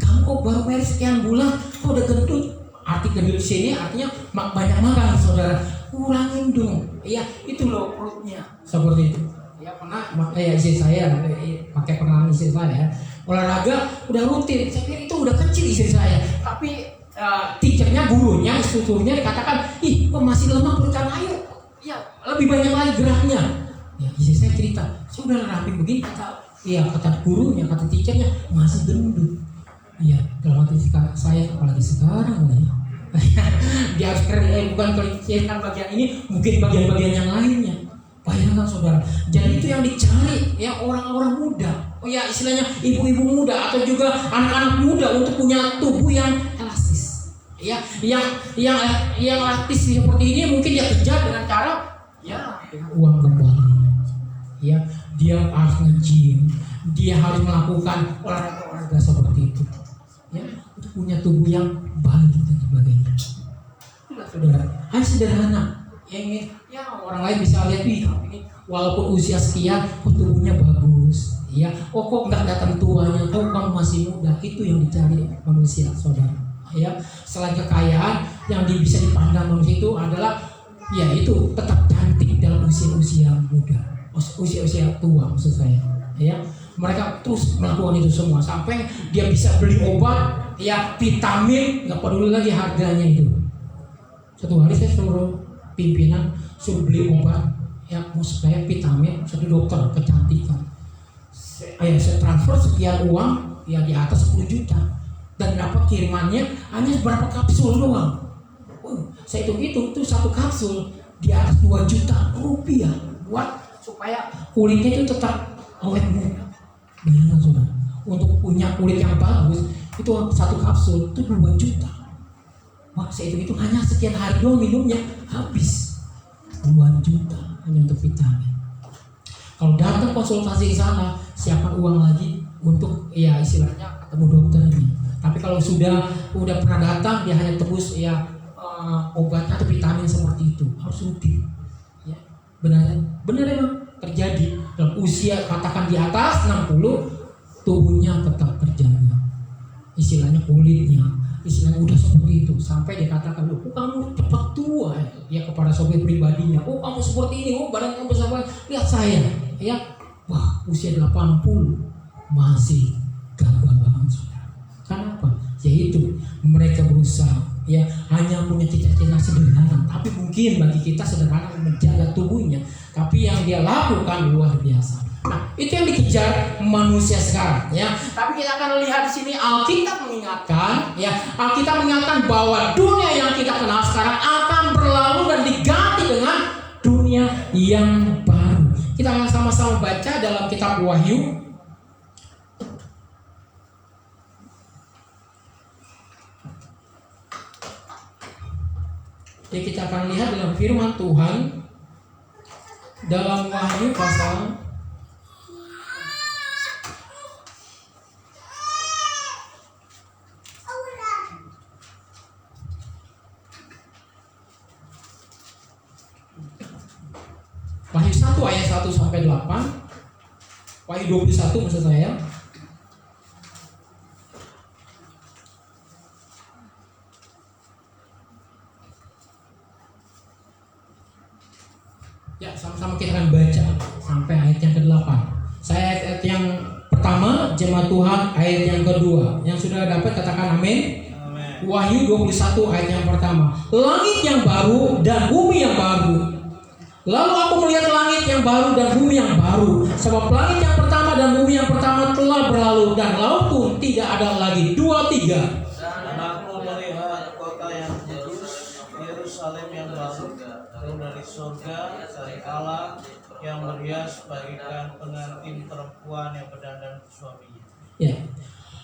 kamu kok baru married sekian bulan, kok udah gendut? Arti gendut di sini artinya banyak makan, saudara. Kurangin dong, ya itu loh perutnya seperti itu. Ya pernah, istri saya pakai pengalaman istri saya, olahraga udah rutin. Saya pikir itu udah kecil istri saya, tapi teachernya, gurunya, instrukturnya dikatakan, kok masih lemah perutkan, ayo, ya lebih banyak lagi geraknya. Ya istri saya cerita, saya udah rapi begini, kata gurunya, kata teachernya masih gendut. Iya, dalam hati saya apalagi sekarang ya. Dia harus keren, bukan kelihatan bagian ini, mungkin bagian-bagian yang lainnya. Bayangkan, saudara. Jadi itu yang dicari ya orang-orang muda. Istilahnya ibu-ibu muda atau juga anak-anak muda untuk punya tubuh yang elastis. Ya, yang elastis seperti ini mungkin dia kejar dengan cara uang kembali. Ya, dia harus nge-gym, dia harus melakukan olahraga seperti itu. Ya, untuk punya tubuh yang baik dan sebagainya. Itulah, saudara. Hanya sederhana. Yang orang lain bisa lihat ini walaupun usia sekian, tubuhnya bagus. Ya, kok nggak datang tuanya, kamu masih muda. Itu yang dicari manusia, saudara. Ya, selain kekayaan yang bisa dipandang manusia itu adalah itu tetap cantik dalam usia-usia muda, usia-usia tua maksud saya. Ya. Mereka terus melakukan itu semua sampai dia bisa beli obat, vitamin, nggak peduli lagi harganya itu. Satu hari saya suruh pimpinan suruh beli obat, maksud saya vitamin, satu dokter kecantikan. Saya transfer sekian uang, di atas 10 juta dan dapat kirimannya hanya berapa kapsul doang. Saya hitung itu satu kapsul di atas 2 juta rupiah buat supaya kulitnya itu tetap awet muda. Bayangkan, saudara, untuk punya kulit yang bagus itu satu kapsul itu 2 juta. Wah, saya itu hanya sekian hari doang minumnya habis 2 juta hanya untuk vitamin. Kalau datang konsultasi ke sana, siapkan uang lagi untuk istilahnya ketemu dokter ini. Tapi kalau udah pernah datang, dia hanya tebus obatnya atau vitamin seperti itu, harus rutin. Ya, benar emang terjadi dalam usia katakan di atas 60, tubuhnya tetap terjaga, istilahnya kulitnya, istilahnya udah seperti itu sampai dikatakan, loh, kamu cepat tua ya kepada sobat pribadinya, kamu seperti ini, badan kamu besar banget, lihat saya, wah usia 80 masih gagah banget, saudara. Kenapa? Yaitu mereka berusaha hanya punya cita-cita sederhana, tapi mungkin bagi kita sederhana menjaga tubuhnya, tapi yang dia lakukan luar biasa. Nah, itu yang dikejar manusia sekarang, Tapi kita akan lihat di sini Alkitab mengingatkan bahwa dunia yang kita kenal sekarang akan berlalu dan diganti dengan dunia dunia yang baru. Kita akan sama-sama baca dalam kitab Wahyu. Jadi kita akan lihat dalam firman Tuhan dalam Wahyu pasal Wahyu 1 ayat 1 sampai 8. Wahyu 21 maksud saya. Ya, sama-sama kita akan baca sampai ayat yang ke-8. Saya ayat yang pertama, jemaat Tuhan, ayat yang kedua. Yang sudah dapat katakan amin. Wahyu 21 ayat yang pertama. Langit yang baru dan bumi yang baru. Lalu aku melihat langit yang baru dan bumi yang baru, sebab langit yang pertama dan bumi yang pertama telah berlalu dan laut pun tidak ada lagi. 2-3. Dan aku melihat kota yang kudus, Yerusalem yang baru, turun dari surga, dari Allah, yang berhias bagikan pengantin perempuan yang berdandan suaminya. Ya.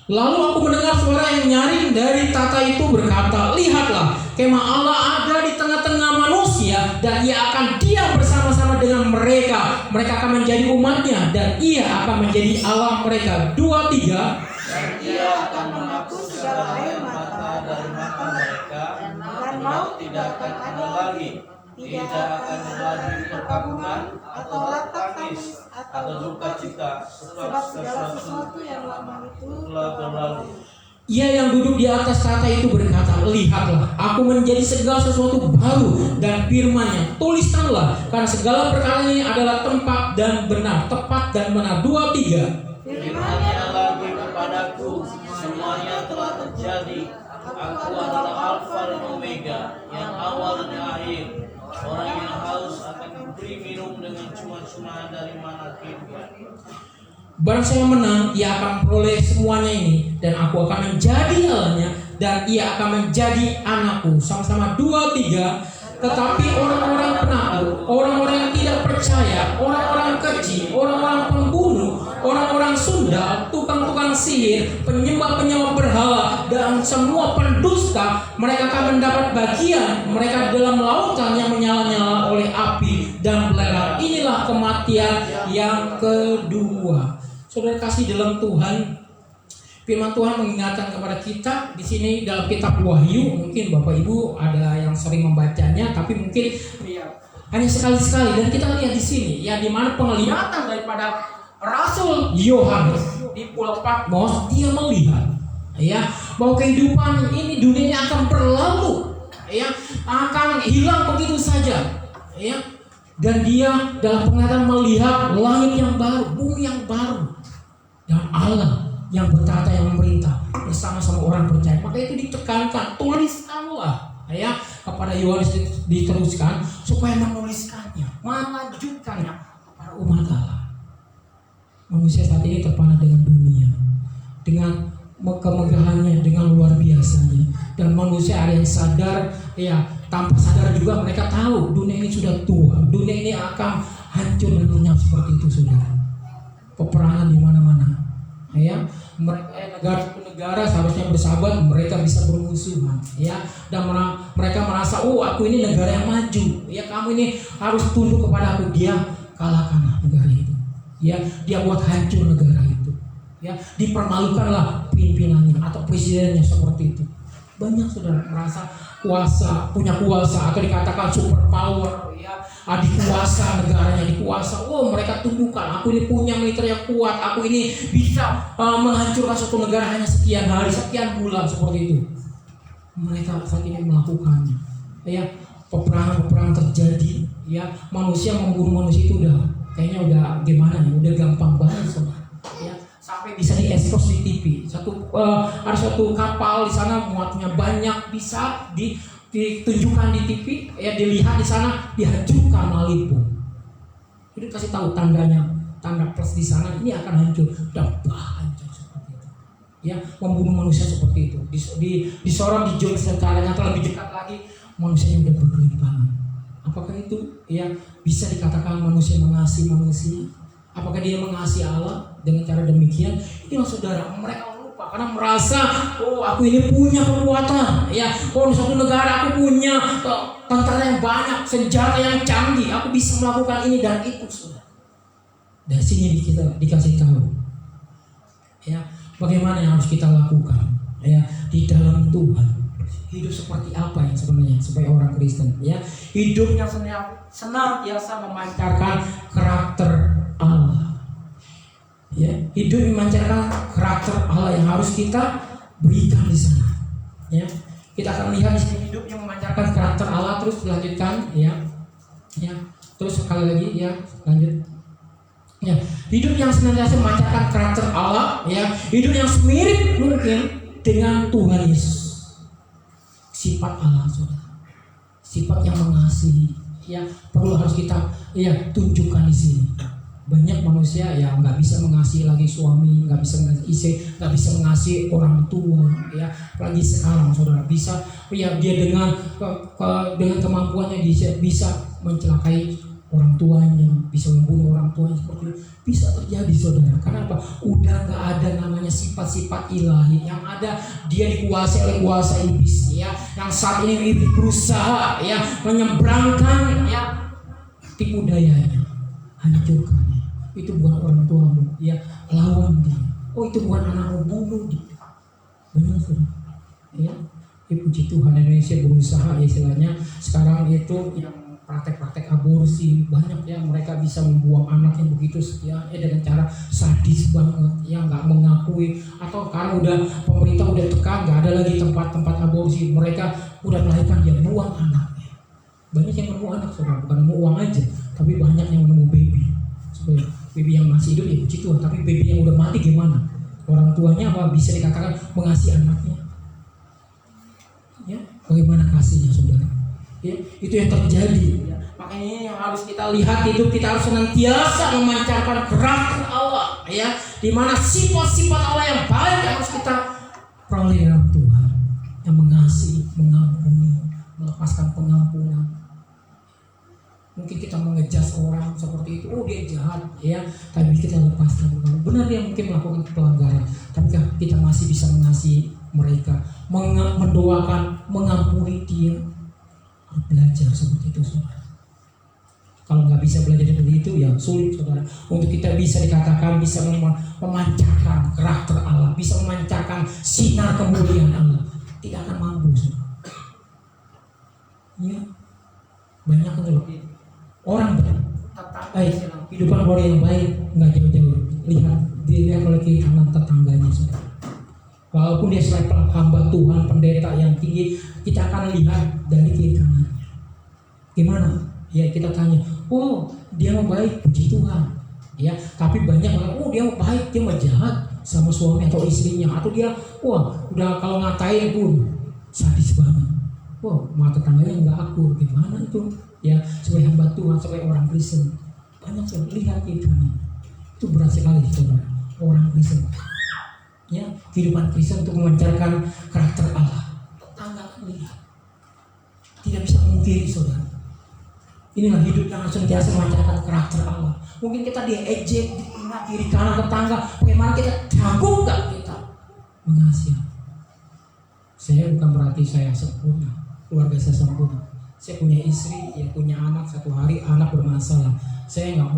Lalu aku mendengar suara yang nyaring dari tata itu berkata, lihatlah, kemah Allah ada di tengah-tengah manusia, dan ia akan diam bersama-sama dengan mereka. Mereka akan menjadi umatnya, dan ia akan menjadi Allah mereka. 2-3. Dan ia akan menghapus segala air mata dari mata mereka, dan maut tidak akan ada lagi. Tidak akan ada lagi perkabungan, atau ratap tangis, atau duka cita, sebab segala sesuatu yang lama itu telah berlalu. Ia yang duduk di atas tahta itu berkata, lihatlah, aku menjadi segala sesuatu baru, dan firman-Nya, tuliskanlah, karena segala perkara ini adalah tempat dan benar, tepat dan benar. 2-3. Firman-Nya lagi kepadaku, semuanya telah terjadi. Aku adalah Alfa dan Omega, yang awal dan akhir. Orang yang haus akan diberi minum dengan cuma-cuma dari mana kehidupan. Barang saya menang, ia akan peroleh semuanya ini, dan aku akan menjadi Allahnya, dan ia akan menjadi anakku. Sama-sama 2-3. Tetapi orang-orang penakut, orang-orang yang tidak percaya, orang-orang keji, orang-orang pembunuh, orang-orang sundal, tukang-tukang sihir, penyembah-penyembah berhala, dan semua pendusta, mereka akan mendapat bagian mereka dalam lautan yang menyala-nyala oleh api dan belerang. Inilah kematian yang kedua. Saudara kasih dalam Tuhan, firman Tuhan mengingatkan kepada kita di sini dalam kitab Wahyu. Mungkin Bapak Ibu ada yang sering membacanya, tapi mungkin hanya sekali-sekali. Dan kita lihat di sini, ya, di mana penglihatan daripada Rasul Yohanes di Pulau Patmos, dia melihat, ya, bahwa kehidupan ini dunia ini akan berlalu, ya, akan hilang begitu saja, ya. Dan dia dalam penglihatan melihat langit yang baru, bumi yang baru, dan Allah yang bertata, yang memerintah bersama-sama orang percaya. Maka itu ditekankan, tuliskanlah, ya, kepada Yohanes diteruskan supaya menuliskannya, melanjutkannya kepada umat Allah. Manusia saat ini terpana dengan dunia, dengan kemegahannya, dengan luar biasanya. Dan manusia ada yang sadar, ya, tanpa sadar juga mereka tahu dunia ini sudah tua, dunia ini akan hancur dan lenyap seperti itu, saudara. Peperangan di mana-mana, ya. Negara seharusnya bersahabat, mereka bisa bermusuhan, ya. Dan mereka merasa, oh, aku ini negara yang maju, ya, kamu ini harus tunduk kepada aku. Dia kalahkanlah negara itu, ya. Dia buat hancur negara itu, ya. Dipermalukanlah pimpinannya atau presidennya seperti itu. Banyak saudara merasa kuasa, punya kuasa, atau dikatakan super power, ya, dikuasa negaranya, dikuasa. Oh, mereka tundukkan, aku ini punya militer yang kuat, aku ini bisa menghancurkan suatu negara hanya sekian hari, sekian bulan, seperti itu. Mereka saat ini melakukannya, ya. Peperangan terjadi, ya. Manusia membunuh manusia itu kayaknya udah gimana ya, udah gampang banget, saudara, ya. Sampai bisa diekspos di TV. Ada satu kapal di sana muatnya banyak, bisa ditunjukkan di TV, ya, dilihat di sana, dihancurkan melalui bom. Jadi kasih tahu tandanya, tanda plus di sana ini akan hancur, dan hancur seperti itu. Ya, membunuh manusia seperti itu. Disorot di jauh sekarang atau lebih dekat lagi, manusianya udah bergelimpangan. Apakah itu ya bisa dikatakan manusia mengasihi manusia? Apakah dia mengasihi Allah dengan cara demikian? Inilah saudara, mereka lupa karena merasa, oh aku ini punya kekuatan, ya, oh di suatu negara aku punya tentara yang banyak, senjata yang canggih, aku bisa melakukan ini dan itu, saudara. Dari sini kita dikasih tahu, ya, bagaimana yang harus kita lakukan, ya, di dalam Tuhan. Hidup seperti apa yang sebenarnya sebagai orang Kristen, ya, hidupnya senantiasa memancarkan karakter Allah, ya, hidup memancarkan karakter Allah yang harus kita berikan di sana, ya. Kita akan lihat di sini hidup yang memancarkan karakter Allah. Terus dilanjutkan, ya, terus sekali lagi, ya, lanjut, ya, hidup yang senantiasa memancarkan karakter Allah, ya, hidup yang semirip mungkin dengan Tuhan Yesus. Sifat Allah, saudara, sifat yang mengasihi, ya, perlu harus kita, ya, tunjukkan di sini. Banyak manusia yang nggak bisa mengasihi lagi suami, nggak bisa mengasihi istri, nggak bisa mengasihi orang tua, ya, apalagi sekarang, saudara, bisa, ya, dia dengan kemampuannya bisa mencelakai orang tuanya, bisa membunuh orang tuanya, seperti itu bisa terjadi, saudara. Kenapa? Udah nggak ada namanya sifat-sifat ilahi. Yang ada dia dikuasai oleh kuasa iblis, ya, yang saat ini iblis berusaha, ya, menyeberangkan, ya, tipu dayanya, hancurkannya. Itu bukan orang tuamu, ya, lawan dia. Oh, itu bukan anakmu, bunuh dia. Benar, saudara, ya. Puji Tuhan, Indonesia berusaha, istilahnya sekarang itu yang praktek-praktek aborsi banyak, ya, mereka bisa membuang anak yang begitu sekian, dengan cara sadis banget, yang nggak mengakui, atau karena udah pemerintah udah tekan nggak ada lagi tempat-tempat aborsi, mereka udah melahirkan, dia buang anaknya. Banyak yang menemu anak, saudara, bukan menemu uang aja, tapi banyak yang menemu baby. Supaya baby yang masih hidup, ya puji Tuhan, tapi baby yang udah mati gimana? Orang tuanya apa bisa dikatakan mengasihi anaknya? Ya, bagaimana kasihnya, saudara? Ya, itu yang terjadi. Ya, makanya ini yang harus kita lihat, itu kita harus senantiasa memancarkan karakter Allah, ya, di mana sifat-sifat Allah yang baik yang harus kita peroleh dalam Tuhan, yang mengasihi, mengampuni, melepaskan pengampunan. Mungkin kita mengejas orang seperti itu, oh dia jahat, ya, tapi kita lepaskan. Benar dia mungkin melakukan pelanggaran, tapi kita masih bisa mengasihi mereka, mendoakan, mengampuni dia. Belajar seperti itu, saudara. Kalau nggak bisa belajar seperti itu, ya sulit, saudara, untuk kita bisa dikatakan bisa memancarkan karakter Allah, bisa memancarkan sinar kemuliaan Allah. Tidak akan mampu, saudara. Ya, banyak orang baik, kehidupan orang yang baik nggak jauh-jauh. Dilihat oleh kiri kanan tetangganya, saudara. Walaupun dia selevel hamba Tuhan, pendeta yang tinggi, kita akan lihat dari kiri kanan. Gimana? Ya, kita tanya, oh dia mau baik, puji Tuhan, ya. Tapi banyak orang, oh dia mau baik, dia mau jahat sama suami atau istrinya, atau dia, wah udah kalau ngatain pun sadis banget. Wah, mata tetangganya nggak akur, gimana itu? Ya, sebagai hamba Tuhan, sebagai orang Kristen, banyak yang lihat kiri kanan. Itu berat sekali, saudara, orang Kristen. Ya, kehidupan Kristen untuk memancarkan karakter Allah. Tetangga akan lihat, tidak bisa memungkiri, saudara. Inilah hidup yang senantiasa memancarkan karakter Allah. Mungkin kita diejek, dihina kiri kanan tetangga, bagaimana kita jago nggak kita mengasihi? Saya bukan berarti saya sempurna, keluarga saya sempurna. Saya punya istri, ya punya anak, satu hari anak bermasalah. Saya nggak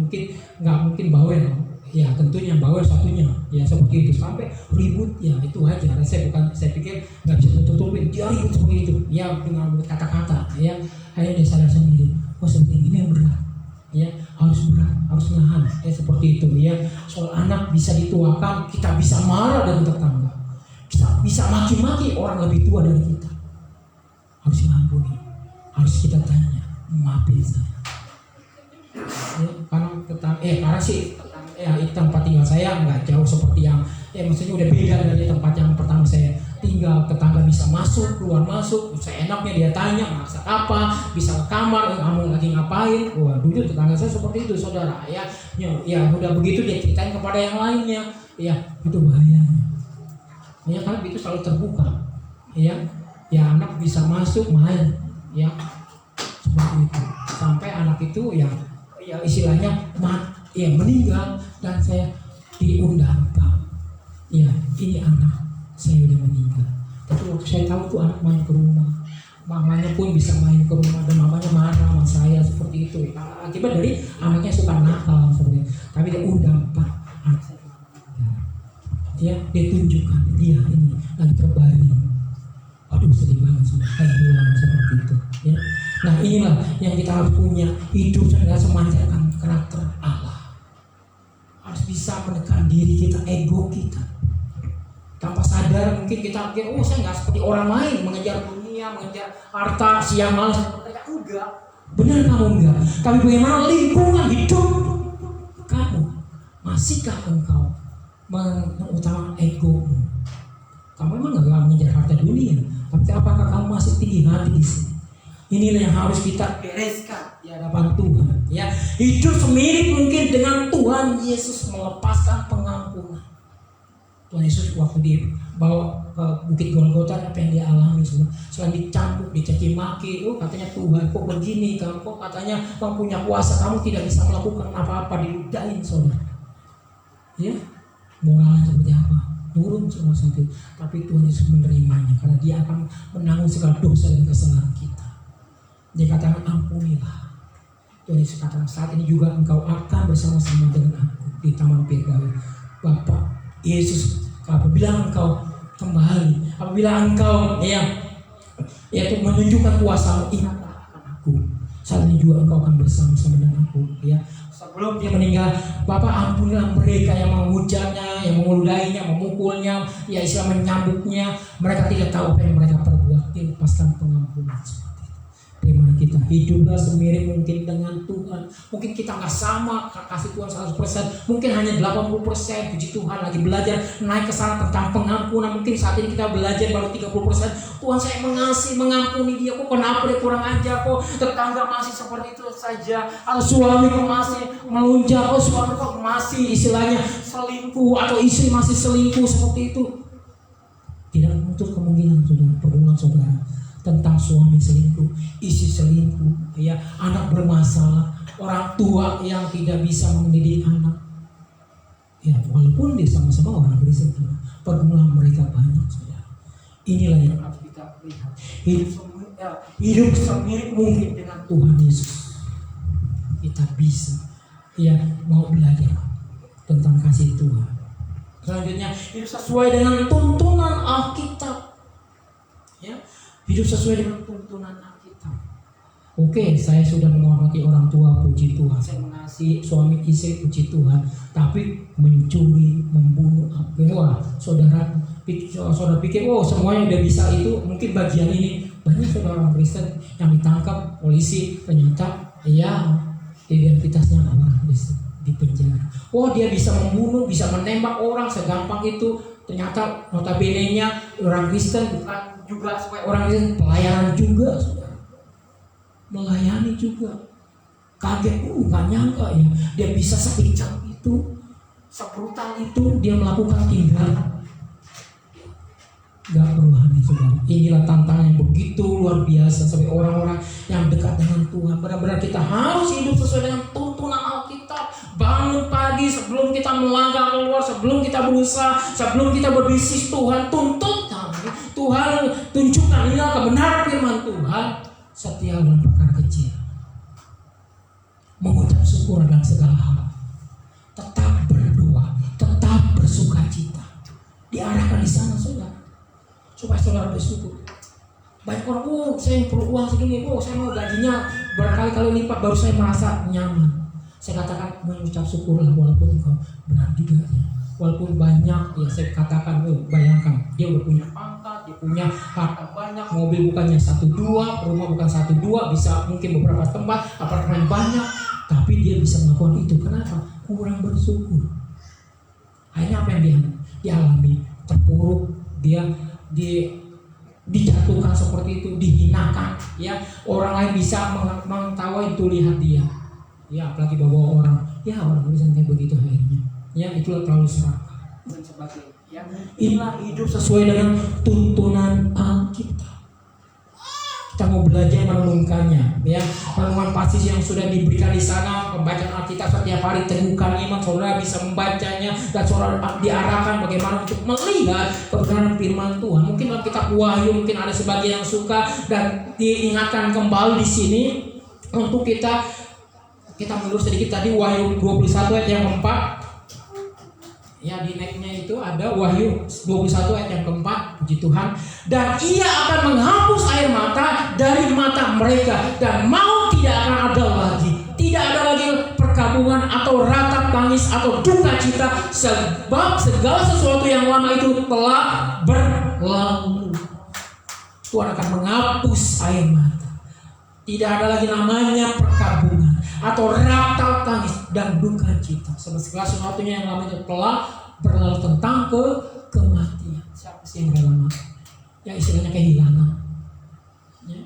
mungkin bawel. Ya tentunya bawel satunya, ya seperti itu, sampai ribut, ya itu wajar. Saya pikir nggak bisa tutupin dia ribut seperti itu, ya dengan kata-kata, ya hanya dia sadar sendiri, oh seperti ini yang berat, ya harus berat, harus nahan, seperti itu, ya. Soal anak bisa dituakan, kita bisa marah dengan tetangga, kita bisa maki-maki orang lebih tua dari kita, harus mengampuni, harus kita tanya, maafin saya, ya, karena sih. Ya, tempat tinggal saya nggak jauh seperti yang, maksudnya udah beda dari tempat yang pertama saya tinggal. Tetangga bisa masuk, keluar masuk, seenaknya dia tanya masak apa, bisa ke kamar, kamu lagi ngapain. Wah, dulu tetangga saya seperti itu, saudara. Ya udah begitu dia ceritain kepada yang lainnya. Ya, itu bahayanya. Ya, karena itu selalu terbuka. Ya, anak bisa masuk main. Ya, seperti itu. sampai anak itu ya istilahnya meninggal, dan saya diundang, Pak, ya ini anak saya udah meninggal. Tapi waktu saya tahu tuh anak main ke rumah, mamanya pun bisa main ke rumah, dan mamanya marah sama saya seperti itu. Akibat dari anaknya suka nakal seperti itu. Tapi dia undang, Pak, anak saya ya, dia tunjukkan dia ini lagi terbaring. Aduh, sedih banget sudah kayak bilang seperti itu ya. Nah, inilah yang kita harus punya, hidup dengan semanjakan karakter Allah. Harus bisa menekan diri kita, ego kita. Tanpa sadar mungkin kita pikir, oh saya nggak seperti orang lain, mengejar dunia, mengejar harta, siang malam seperti mereka. Enggak, benar kamu enggak. Tapi bagaimana lingkungan hidup kamu? Masihkah engkau mengutamakan egomu? Kamu memang nggak mengejar harta dunia, tapi apakah kamu masih tinggi hati di sini? Inilah yang harus kita bereskan di hadapan Tuhan. Ya, hidup semirip mungkin dengan Tuhan Yesus melepaskan pengampunan. Tuhan Yesus waktu dibawa ke Bukit Golgota, apa yang dia alami semua, selain dicambuk, dicaci maki, katanya Tuhan kok begini, kamu kok katanya kamu punya kuasa, kamu tidak bisa melakukan apa-apa, diludahin saudara. Ya, moralnya seperti apa? Turun semua sampai, tapi Tuhan Yesus menerimanya karena dia akan menanggung segala dosa dan kesalahan kita. Dia katakan ampunilah. Tuhan Yesus katakan saat ini juga engkau akan bersama-sama dengan aku di Taman Pirgawi. Bapak Yesus, apabila engkau kembali, apabila engkau yaitu menunjukkan kuasa, ingatlah akan aku. Saat ini juga engkau akan bersama-sama dengan aku. Ya, sebelum dia meninggal, Bapak ampunilah mereka yang menghujatnya, yang meludainya, memukulnya, ya istilah menyambuknya. Mereka tidak tahu apa yang mereka perbuat. Dia lepaskan pengampunan seperti itu. Bagaimana kita hiduplah semirip mungkin dengan Tuhan. Mungkin kita nggak sama kasih Tuhan 100%, mungkin hanya 80%. Puji Tuhan, lagi belajar naik ke sana tentang pengampunan. Mungkin saat ini kita belajar baru 30%. Tuhan, saya mengasihi, mengampuni dia. Kok kenapa dia kurang ajar? Kok tetangga masih seperti itu saja? Atau suami kok masih melunjak? Oh, suami kok masih istilahnya selingkuh, atau istri masih selingkuh seperti itu? Tidak menutup kemungkinan saudara, perhubungan saudara tentang suami selingkuh, istri selingkuh, ya, anak bermasalah, orang tua yang tidak bisa mendidik anak. Ya, walaupun dia sama-sama orang Kristen, pergumulan mereka banyak, saudara. Inilah yang harus kita lihat. Hidup semirip mungkin dengan Tuhan Yesus. Kita bisa, ya, mau belajar tentang kasih Tuhan. Selanjutnya, hidup sesuai dengan tuntunan Alkitab. Ya, hidup sesuai dengan tuntunan Alkitab. Oke, saya sudah menghormati orang tua, puji Tuhan. Saya mengasihi suami istri, puji Tuhan. Tapi mencuri, membunuh, wah, saudara pikir, oh semuanya udah bisa itu, mungkin bagian ini. Banyak saudara orang Kristen yang ditangkap polisi, ternyata ya identitasnya orang Kristen, di penjara. Oh, dia bisa membunuh, bisa menembak orang segampang itu. Ternyata notabene-nya orang Kristen, bukan juga sebagai orang Kristen, pelayanan juga, saudara. Melayani juga. Kaget, nggak nyangka ya, dia bisa sekejam itu, sebrutal itu dia melakukan tindakan. Gak rohani, saudara. Inilah tantangan yang begitu luar biasa sebagai orang-orang yang dekat dengan Tuhan. Benar-benar kita harus hidup sesuai dengan tuntunan Alkitab. Bangun pagi sebelum kita melangkah keluar, sebelum kita berusaha, sebelum kita berbisnis, Tuhan tuntut kami. Tuhan tunjukkan inilah kebenaran firman Tuhan. Setia dalam perkara kecil, mengucap syukur dalam segala hal, tetap berdoa, tetap bersukacita. Diarahkan di sana, saudara, supaya saudara bersyukur. Banyak orang, oh saya perlu uang segini, oh saya mau gajinya berkali-kali lipat baru saya merasa nyaman. Saya katakan mengucap syukurlah, walaupun engkau benar juga ya. Walaupun banyak, ya saya katakan, bayangkan dia udah punya pangkat, dia punya harta banyak, mobil bukannya 1-2, rumah bukan 1-2, bisa mungkin beberapa tempat, apartemen banyak, tapi dia bisa melakukan itu. Kenapa? Kurang bersyukur. Akhirnya apa yang dia alami? Terpuruk, dia dijatuhkan seperti itu, dihinakan, ya. Orang lain bisa mengetahui itu, lihat dia, ya, apalagi bawa orang, ya orang Kristen kayak begitu akhirnya, ya, itulah terlalu serakah dan sebagainya, ya. Inilah hidup sesuai dengan tuntunan Alkitab. Kita mau belajar merenungkannya, ya. Renungan pasif yang sudah diberikan di sana, pembacaan Alkitab setiap hari, teguhkan iman, saudara bisa membacanya dan saudara diarahkan bagaimana untuk melihat kebenaran firman Tuhan. Mungkin dalam kitab Wahyu mungkin ada sebagian yang suka dan diingatkan kembali di sini untuk kita mundur sedikit tadi Wahyu 21 ayat yang keempat. Ya, di next-nya itu ada Wahyu 21 ayat yang keempat, puji Tuhan. Dan ia akan menghapus air mata dari mata mereka, dan maut tidak akan ada lagi. Tidak ada lagi perkabungan atau ratap tangis atau duka cita, sebab segala sesuatu yang lama itu telah berlalu. Tuhan akan menghapus air mata. Tidak ada lagi namanya perkabungan atau ratap tangis dan duka cita. Segala sesuatunya yang lama itu telah berlalu tentang kematian. Siapa sih yang lama? Ya istilahnya kehilangan. Ya.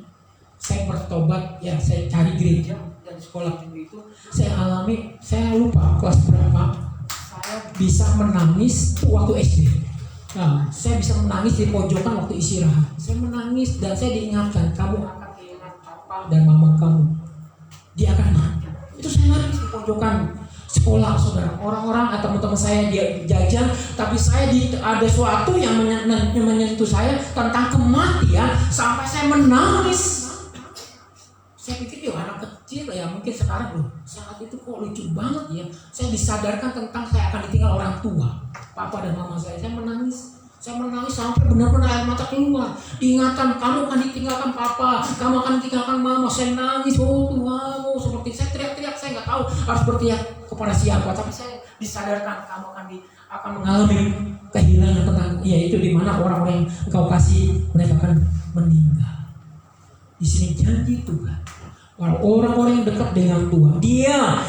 Saya bertobat, ya saya cari gereja dan sekolah minggu itu. Saya lupa kelas berapa. Saya bisa menangis waktu SD. Nah, saya bisa menangis di pojokan waktu istirahat. Saya menangis dan saya diingatkan, kamu akan kehilangan papa dan mama kamu. Dia akan mati. Itu saya nangis di pojokan sekolah, saudara. Orang-orang atau teman-teman saya dia jajan, tapi saya ada sesuatu yang menyentuh saya tentang kematian sampai saya menangis. Saya pikir anak kecil ya, mungkin sekarang loh saat itu kok lucu banget ya. Saya disadarkan tentang saya akan ditinggal orang tua, papa dan mama saya. Saya menangis sampai benar-benar air mata keluar. Diingatkan, kamu akan ditinggalkan papa, kamu akan ditinggalkan mama. Saya nangis, oh Tuhan, seperti saya teriak-teriak. Saya nggak tahu harus berteriak kepada siapa, tapi saya disadarkan kamu akan mengalami kehilangan tentang, yaitu di mana orang-orang yang engkau kasih mereka akan meninggal. Di sini janji Tuhan, orang-orang yang dekat dengan Tuhan,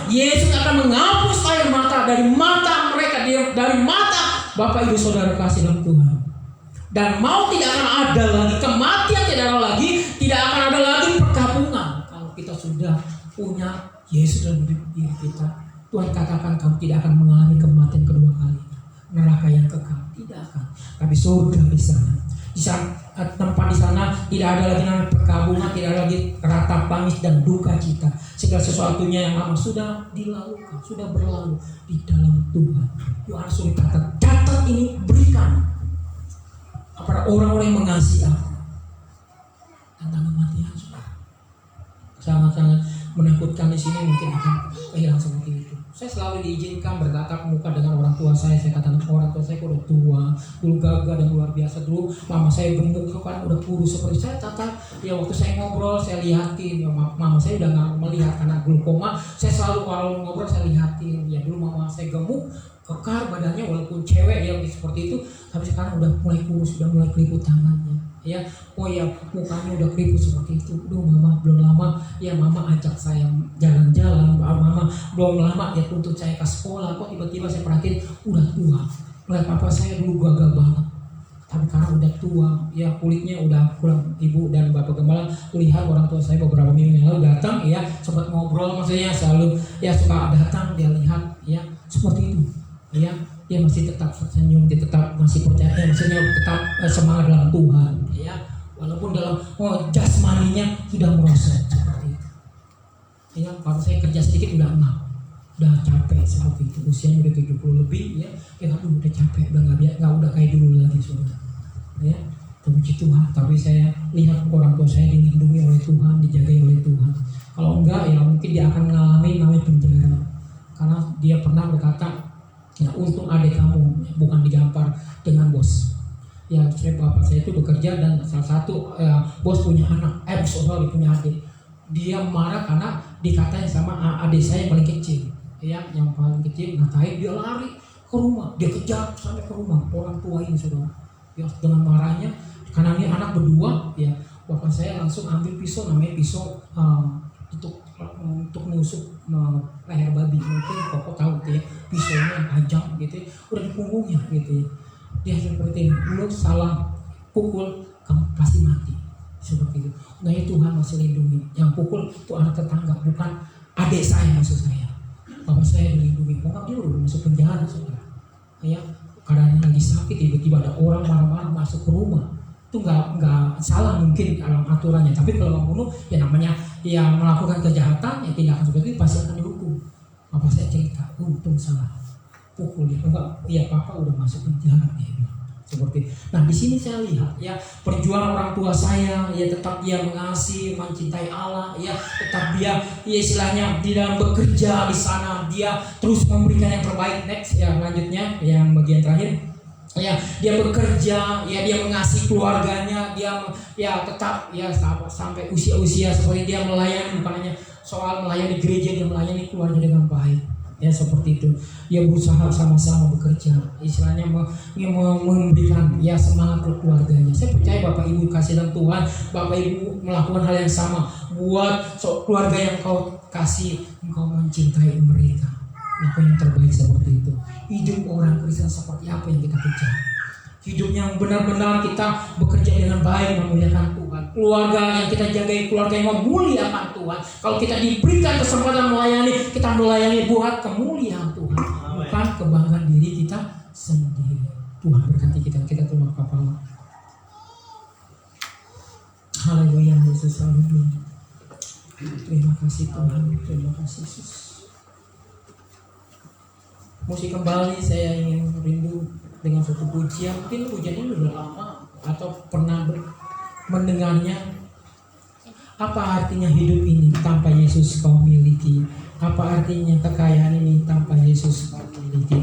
Yesus akan menghapus air mata dari mata mereka, dari mata Bapak Ibu Saudara kasih dalam Tuhan. Dan maut tidak akan ada lagi, kematian tidak ada lagi, tidak akan ada lagi perkabungan. Kalau kita sudah punya Yesus dalam diri kita, Tuhan katakan kamu tidak akan mengalami kematian kedua kali, neraka yang kekal, tidak akan. Tapi surga di sana. Di tempat di sana tidak ada lagi namanya perkabungan, tidak ada lagi ratap tangis dan duka cita. Segala sesuatunya yang lama sudah dilakukan, sudah berlalu di dalam Tuhan. Yohanes catat ini, berikan kepada orang-orang yang mengasihi aku. Tentang kematian sangat-sangat menakutkan. Di sini mungkin akan kehilangan seperti itu. Saya selalu diizinkan bertatap muka dengan orang tua saya. Saya katakan orang tua saya udah tua, dulu gagah dan luar biasa. Dulu mama saya gemuk kan, udah kurus seperti saya. Tatap ya, waktu saya ngobrol saya lihatin ya, mama saya udah nggak melihat karena glaukoma. Saya selalu kalau ngobrol saya lihatin ya, dulu mama saya gemuk, kekar badannya walaupun cewek ya seperti itu, tapi sekarang udah mulai kurus, udah mulai keriput tangannya. Ya, oh ya mukanya udah keriput seperti itu. Duh mama belum lama ya, mama ajak saya jalan-jalan, mama belum lama ya tuntut saya ke sekolah. Kok tiba-tiba saya perhatiin udah tua. Melihat papa saya dulu gagah banget, tapi karena udah tua ya, kulitnya udah kurang. Ibu dan bapak gembala lihat orang tua saya beberapa minggu yang lalu datang ya, sempat ngobrol, maksudnya selalu ya suka datang, dia lihat ya seperti itu ya. Dia masih tetap senyum, dia tetap masih percaya, maksudnya tetap semangat dalam Tuhan ya, walaupun dalam jasmaninya sudah merosot seperti itu ya. Kalau saya kerja sedikit udah capek seperti itu, usianya udah 70 lebih ya, udah capek, udah kayak dulu lagi saudara ya. Puji Tuhan, tapi saya lihat orang tua saya dilindungi oleh Tuhan, dijagai oleh Tuhan. Kalau enggak ya mungkin dia akan mengalami namanya penjara, karena dia pernah berkata ya, untung adik kamu bukan digampar dengan bos. Ya, saya bapak saya itu bekerja dan salah satu bos punya anak, punya adik. Dia marah karena dikatain sama adik saya yang paling kecil. Ya, yang paling kecil ngatain, dia lari ke rumah, dia kejar sampai ke rumah orang tua ini saudara. Ya, dengan marahnya karena ini anak berdua, ya bapak saya langsung ambil pisau, namanya pisau untuk menusuk leher babi. Mungkin Koko tahu gitu ya, pisaunya tajam gitu ya, udah di punggungnya gitu ya. Dia seperti lu salah pukul kamu pasti mati seperti itu. Nah ya, Tuhan masih lindungi. Yang pukul itu anak tetangga, bukan adik saya maksud saya. Bapak saya dilindungi, karena dia udah masuk penjara saudara. Ya, keadaannya lagi sakit, tiba-tiba ada orang marah-marah masuk ke rumah. itu nggak salah mungkin dalam aturannya, tapi kalau membunuh ya namanya yang melakukan kejahatan ya tindakan seperti itu pasti akan dihukum. Apa saya cerita, untung salah pukul dia, enggak, iya papa udah masuk penjara dia bilang. Seperti, nah di sini saya lihat ya perjuangan orang tua saya, ya tetap dia mengasihi, mencintai Allah, ya tetap dia ya istilahnya di dalam bekerja di sana dia terus memberikan yang terbaik. Next ya lanjutnya yang bagian terakhir. Ya, dia bekerja, ya dia mengasihi keluarganya, dia ya tetap ya sampai usia-usia seperti dia melayani, bukan hanya soal melayani gereja, dia melayani keluarga dengan baik. Ya seperti itu. Dia berusaha sama-sama bekerja, istilahnya memberikan ya semangat ke keluarganya. Saya percaya Bapak Ibu kasih dalam Tuhan, Bapak Ibu melakukan hal yang sama buat keluarga yang kau kasih, engkau mencintai mereka. Apa yang terbaik seperti itu. Hidup orang Kristen seperti apa yang kita kejar? Hidup yang benar-benar kita bekerja dengan baik memuliakan Tuhan. Keluarga yang kita jagai, keluarga yang memuliakan Tuhan. Kalau kita diberikan kesempatan melayani, kita melayani buat kemuliaan Tuhan, bukan kebanggaan diri kita sendiri. Tuhan berkati kita tunduk kepala. Haleluya Yesus, haleluya. Terima kasih Tuhan, terima kasih Yesus. Musik kembali, saya ingin rindu dengan suatu pujian. Mungkin pujiannya sudah lama atau pernah mendengarnya. Apa artinya hidup ini tanpa Yesus kau miliki? Apa artinya kekayaan ini tanpa Yesus kau miliki?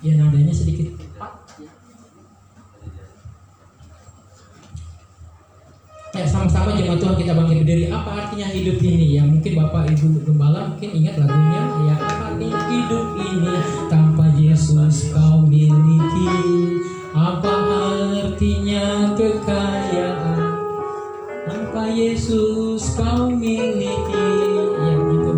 Ya nadanya sedikit ya, sama-sama jemaat Tuhan kita bangkit berdiri. Apa artinya hidup ini? Ya mungkin Bapak Ibu Gembala mungkin ingat lagunya. Ya apa artinya hidup ini tanpa Yesus kau miliki? Apa artinya kekayaan tanpa Yesus kau miliki? Ya gitu.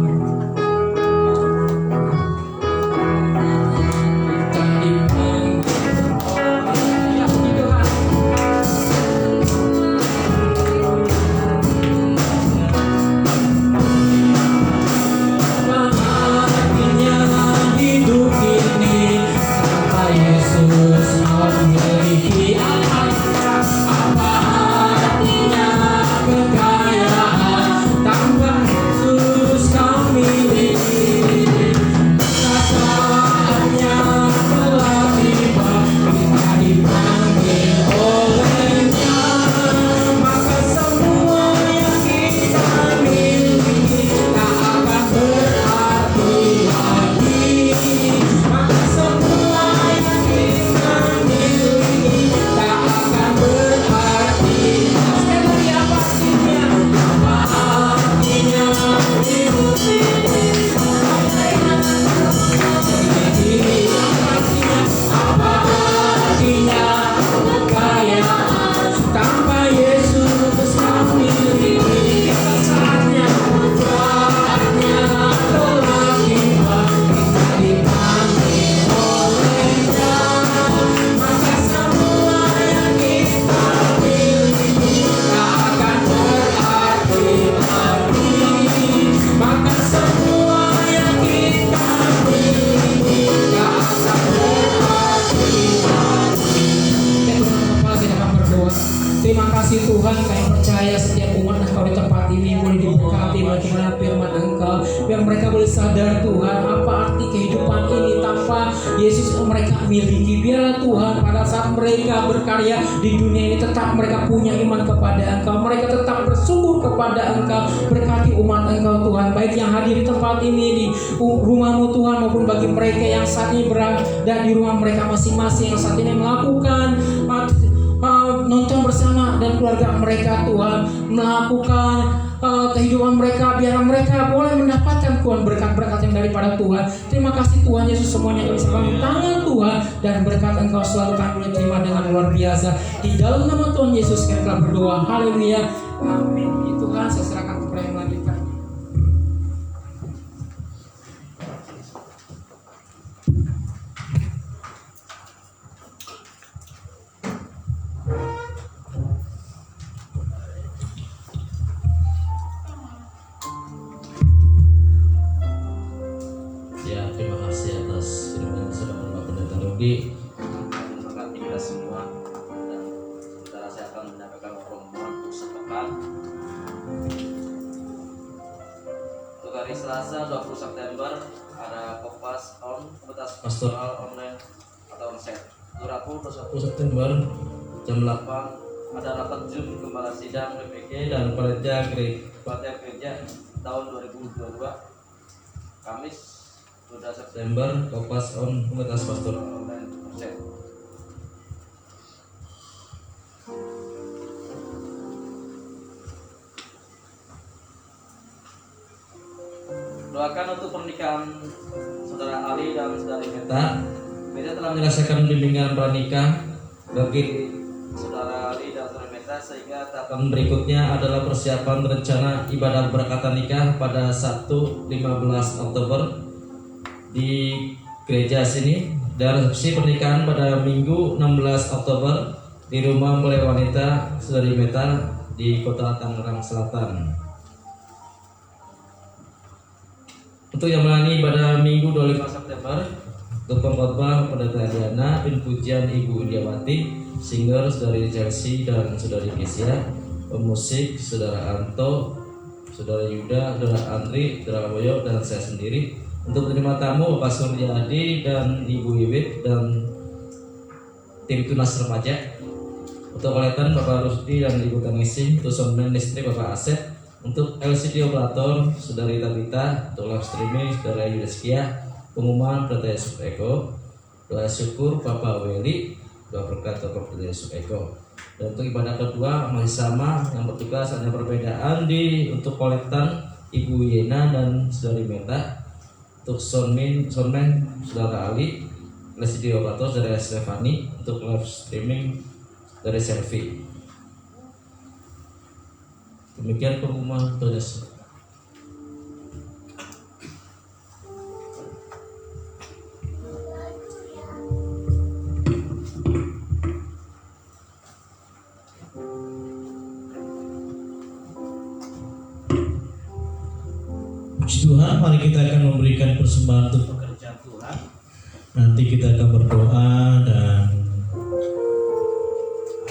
Terima kasih Tuhan, kami percaya setiap umat Engkau di tempat ini boleh diberkati bagaimana firman Engkau, biar mereka boleh sadar Tuhan apa arti kehidupan ini tanpa Yesus yang mereka miliki. Biarlah Tuhan pada saat mereka berkarya di dunia ini tetap mereka punya iman kepada Engkau, mereka tetap bersungguh kepada Engkau. Berkati umat Engkau Tuhan, baik yang hadir di tempat ini di rumahmu Tuhan, maupun bagi mereka yang saat ini berada di rumah mereka masing-masing, yang saat ini melakukan nonton bersama dan keluarga mereka Tuhan, melakukan kehidupan mereka, biar mereka boleh mendapatkan Tuhan berkat-berkat yang daripada Tuhan. Terima kasih Tuhan Yesus, semuanya kami serahkan tangan Tuhan, dan berkat Engkau selalu kami boleh terima dengan luar biasa. Di dalam nama Tuhan Yesus kami telah berdoa. Haleluya, amin. Tuhan, saya serahkan kepada yang melanjutkan. Ya, terima kasih atas firman yang sudah Bapak Pendeta Rudi Komunitas Pastoral Online atau Onset. Rabu 21 September jam 8 ada rapat Zoom Gembala Sidang PPG dan Panitia Gereja tahun 2022. Kamis 2 September Kopas on Komunitas Pastoral Online Onset. Doakan untuk pernikahan Saudara Ali dan Saudari Meta. Meta telah menyelesaikan bimbingan pranikah bagi Saudara Ali dan Saudari Meta, sehingga tahapan berikutnya adalah persiapan rencana ibadah berkatan nikah pada Sabtu 15 Oktober di gereja sini, dan resepsi pernikahan pada Minggu 16 Oktober di rumah mempelai wanita Saudari Meta di Kota Tangerang Selatan. Untuk yang melayani pada Minggu 25 September, untuk pengkhotbah Pendeta Diana, pujian Ibu Indiawati, singer Saudari Chelsea dan Saudari Kesia, pemusik Saudara Anto, Saudara Yuda, Saudara Andri, Saudara Boyo, dan saya sendiri. Untuk menerima tamu Bapak Suryadi dan Ibu Iwit dan tim tunas remaja. Untuk koletan Bapak Rusdi dan Ibu Tanisi. Untuk soundman listrik Bapak Asep. Untuk LCD operator Saudari Tabita. Untuk live streaming Saudara Yudeskia. Pengumuman Pendeta Yesus Eko. Doa syukur Bapak Weli. Doa berkat Bapak Pendeta Yesus Eko. Dan untuk ibadah kedua masih sama, yang bertugas hanya perbedaan di untuk koletan Ibu Yena dan Saudari Meta. Untuk soundman Saudara Ali, LCD operator Saudara Stefani. Untuk live streaming dari Selfie. Demikian pengumuman tugas. Puji Tuhan, mari kita akan memberikan persembahan untuk pekerjaan Tuhan. Nanti kita akan berdoa dan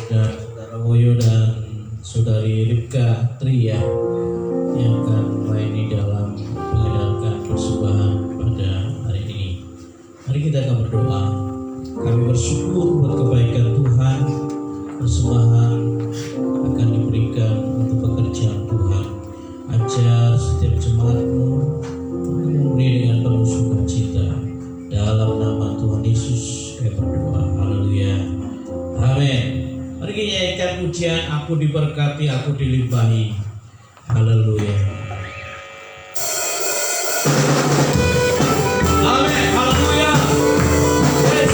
ada Saudara Woyo dan Saudari Ripka Tria yang akan melayani dalam mengedarkan persembahan pada hari ini. Mari kita akan berdoa. Kami bersyukur buat kebaikan Tuhan. Persembahan akan diberikan untuk pekerjaan Tuhan. Ajar setiap jemaat-Mu untuk memberi dengan penuh sukacita. Dalam nama Tuhan Yesus kami berdoa. Haleluya. Amin. Mari kita nyanyikan pujian Aku Diberkati, Aku Dilimpahi. Haleluya. Amin. Haleluya. Yes.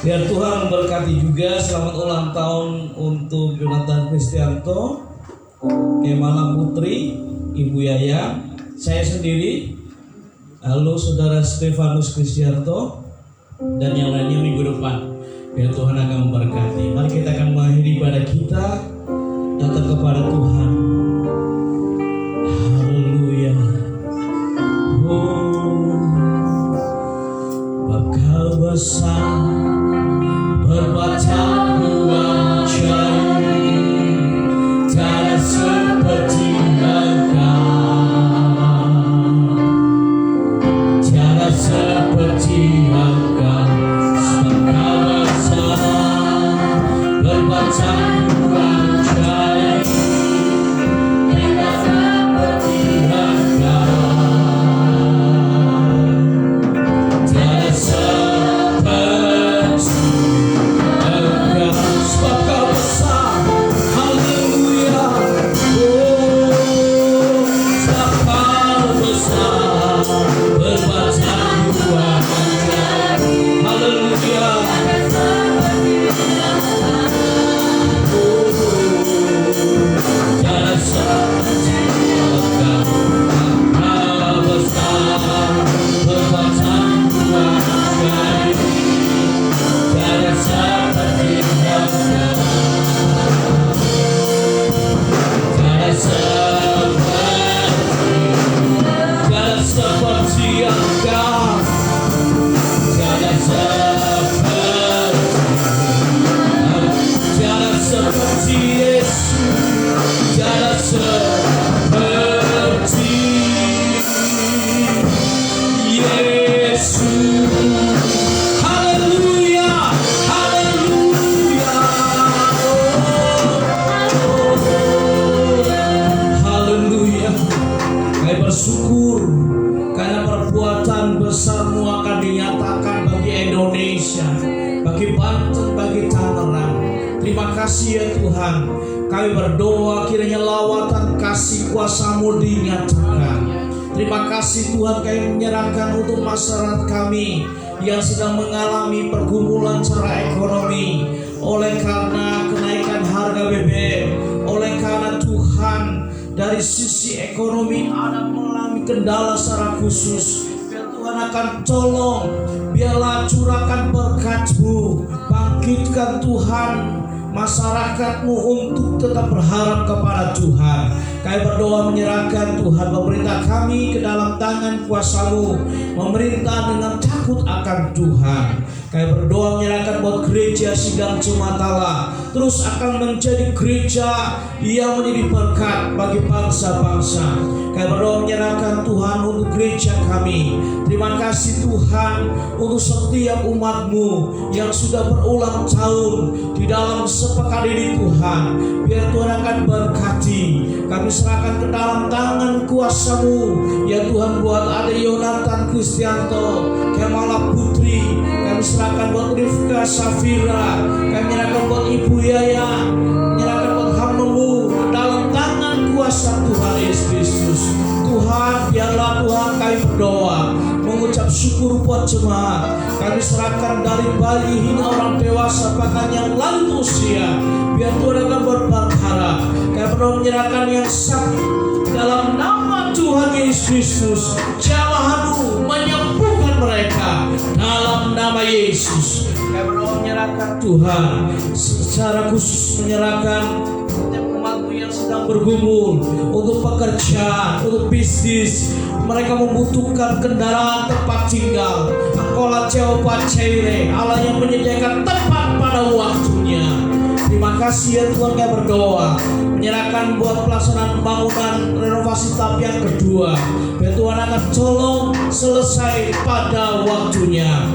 Biar Tuhan memberkati juga. Selamat ulang tahun untuk Jonathan Kristianto, Kemala Putri, Ibu Yaya, saya sendiri, halo Saudara Stefanus Kristianto, dan yang lainnya minggu depan. Biar Tuhan akan memberkati. Mari kita akan mengakhiri ibadah kita, datang kepada Tuhan. Haleluya. Oh, Engkau besar, berbuat ajaib, tiada seperti Engkau, tiada seperti Engkau. Engkau besar, berbuat ajaib, tiada seperti Engkau, tiada seperti Engkau. Sebab Kau besar, haleluya. Oh, sebab Kau besar, berbuat ajaib, haleluya. Tiada seperti Engkau. Kau besar, berbuat ajaib, tiada seperti Engkau, tiada seperti Engkau, tiada seperti Yesus, tiada seperti Yesus. Haleluya, haleluya. Haleluya. Kami bersyukur karena perbuatan besar-Mu akan dinyatakan bagi Indonesia, bagi Banten, bagi Tangerang. Terima kasih ya Tuhan. Kami berdoa kiranya lawatan kasih kuasa-Mu dinyatakan. Terima kasih Tuhan, kami menyerahkan untuk masyarakat kami yang sedang mengalami pergumulan secara ekonomi oleh karena kenaikan harga BBM, oleh karena Tuhan dari sisi ekonomi ada mengalami kendala secara khusus. Biar Tuhan akan tolong, biarlah curahkan berkat-Mu, bangkitkan Tuhan masyarakat-Mu untuk tetap berharap kepada Tuhan. Kami berdoa menyerahkan Tuhan pemerintah kami ke dalam tangan kuasa-Mu, memerintah dengan takut akan Tuhan. Kami berdoa menyerahkan buat gereja Sidang Jemaat Allah terus akan menjadi gereja yang menjadi berkat bagi bangsa-bangsa. Kami berdoa menyerahkan Tuhan untuk gereja kami. Terima kasih Tuhan untuk setiap umat-Mu yang sudah berulang tahun di dalam sepekan ini Tuhan. Biar Tuhan akan berkati. Kami serahkan ke dalam tangan kuasa-Mu ya Tuhan, buat Ade Yonatan Kristianto, Kemala Putri. Kami serahkan buat Rifka Safira. Kami serahkan buat Ibu Yaya, menyerahkan buat hamba-Mu ke dalam tangan kuasa Tuhan Yesus Kristus. Tuhan, biarlah Tuhan kami berdoa, mengucap syukur buat jemaat. Kami serahkan dari bayi hingga orang dewasa bahkan yang lanjut usia. Biar Tuhan akan berperkara. Kami berdoa menyerahkan yang sakit dalam nama Tuhan Yesus Kristus. Jamaah-Mu menyembuhkan mereka dalam nama Yesus. Kami berdoa menyerahkan Tuhan, secara khusus menyerahkan setiap umat-Mu yang sedang bergumul untuk pekerjaan, untuk bisnis. Mereka membutuhkan kendaraan, tempat tinggal. Engkaulah Jehovah Jireh, Allah yang menyediakan tempat pada waktunya. Terima kasih ya Tuhan, kami berdoa menyerahkan buat pelaksanaan bangunan renovasi tahap yang kedua. Biar Tuhan akan tolong selesai pada waktunya.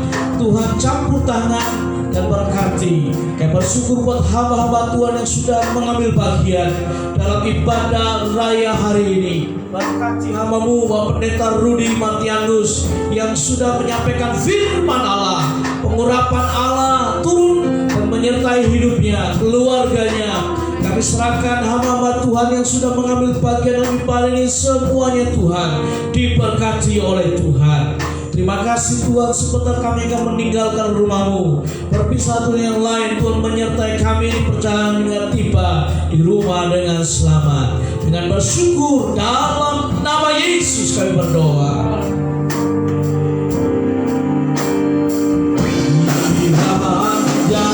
Tuhan campur tangan dan berkati. Kami bersyukur buat hamba-hamba Tuhan yang sudah mengambil bagian dalam ibadah raya hari ini. Berkati hamba-Mu Bapak Pendeta Rudi Matianus yang sudah menyampaikan firman Allah. Pengurapan Allah turun dan menyertai hidupnya, keluarganya. Kami serahkan hamba-hamba Tuhan yang sudah mengambil bagian dalam ibadah ini semuanya Tuhan diberkati oleh Tuhan. Terima kasih Tuhan, sebentar kami akan meninggalkan rumah-Mu, berpisah dengan yang lain. Tuhan menyertai kami di perjalanan dengan tiba di rumah dengan selamat. Dengan bersyukur dalam nama Yesus kami berdoa. Ya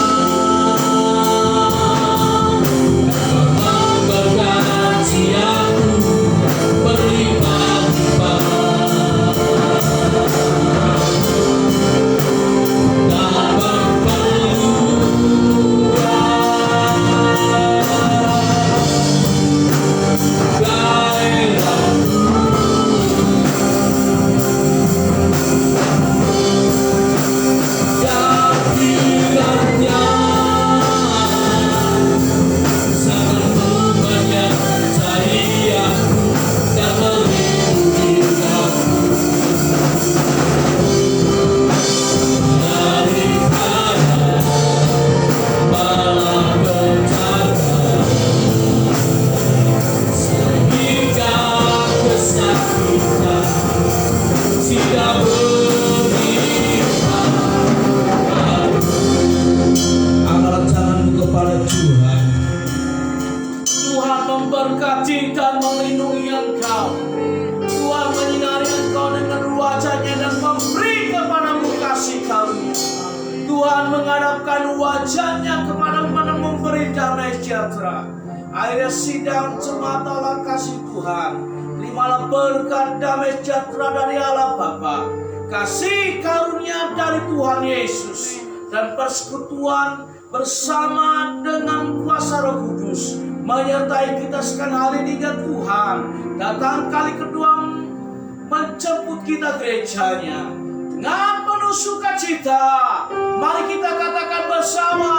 kepada Tuhan. Tuhan memberkati dan melindungi engkau. Tuhan menyinari engkau dengan wajahnya dan memberi kepadamu kasih karunia. Tuhan menghadapkan wajahnya kepadamu dan memberi damai sejahtera. Akhirnya sidang jemaat kasih Tuhan. Terimalah berkat damai sejahtera dari Allah Bapa, kasih karunia dari Tuhan Yesus, dan persekutuan bersama dengan kuasa Roh Kudus menyertai kita sekali hari ini. Tuhan datang kali kedua menjemput kita gerejanya dengan penuh sukacita. Mari kita katakan bersama.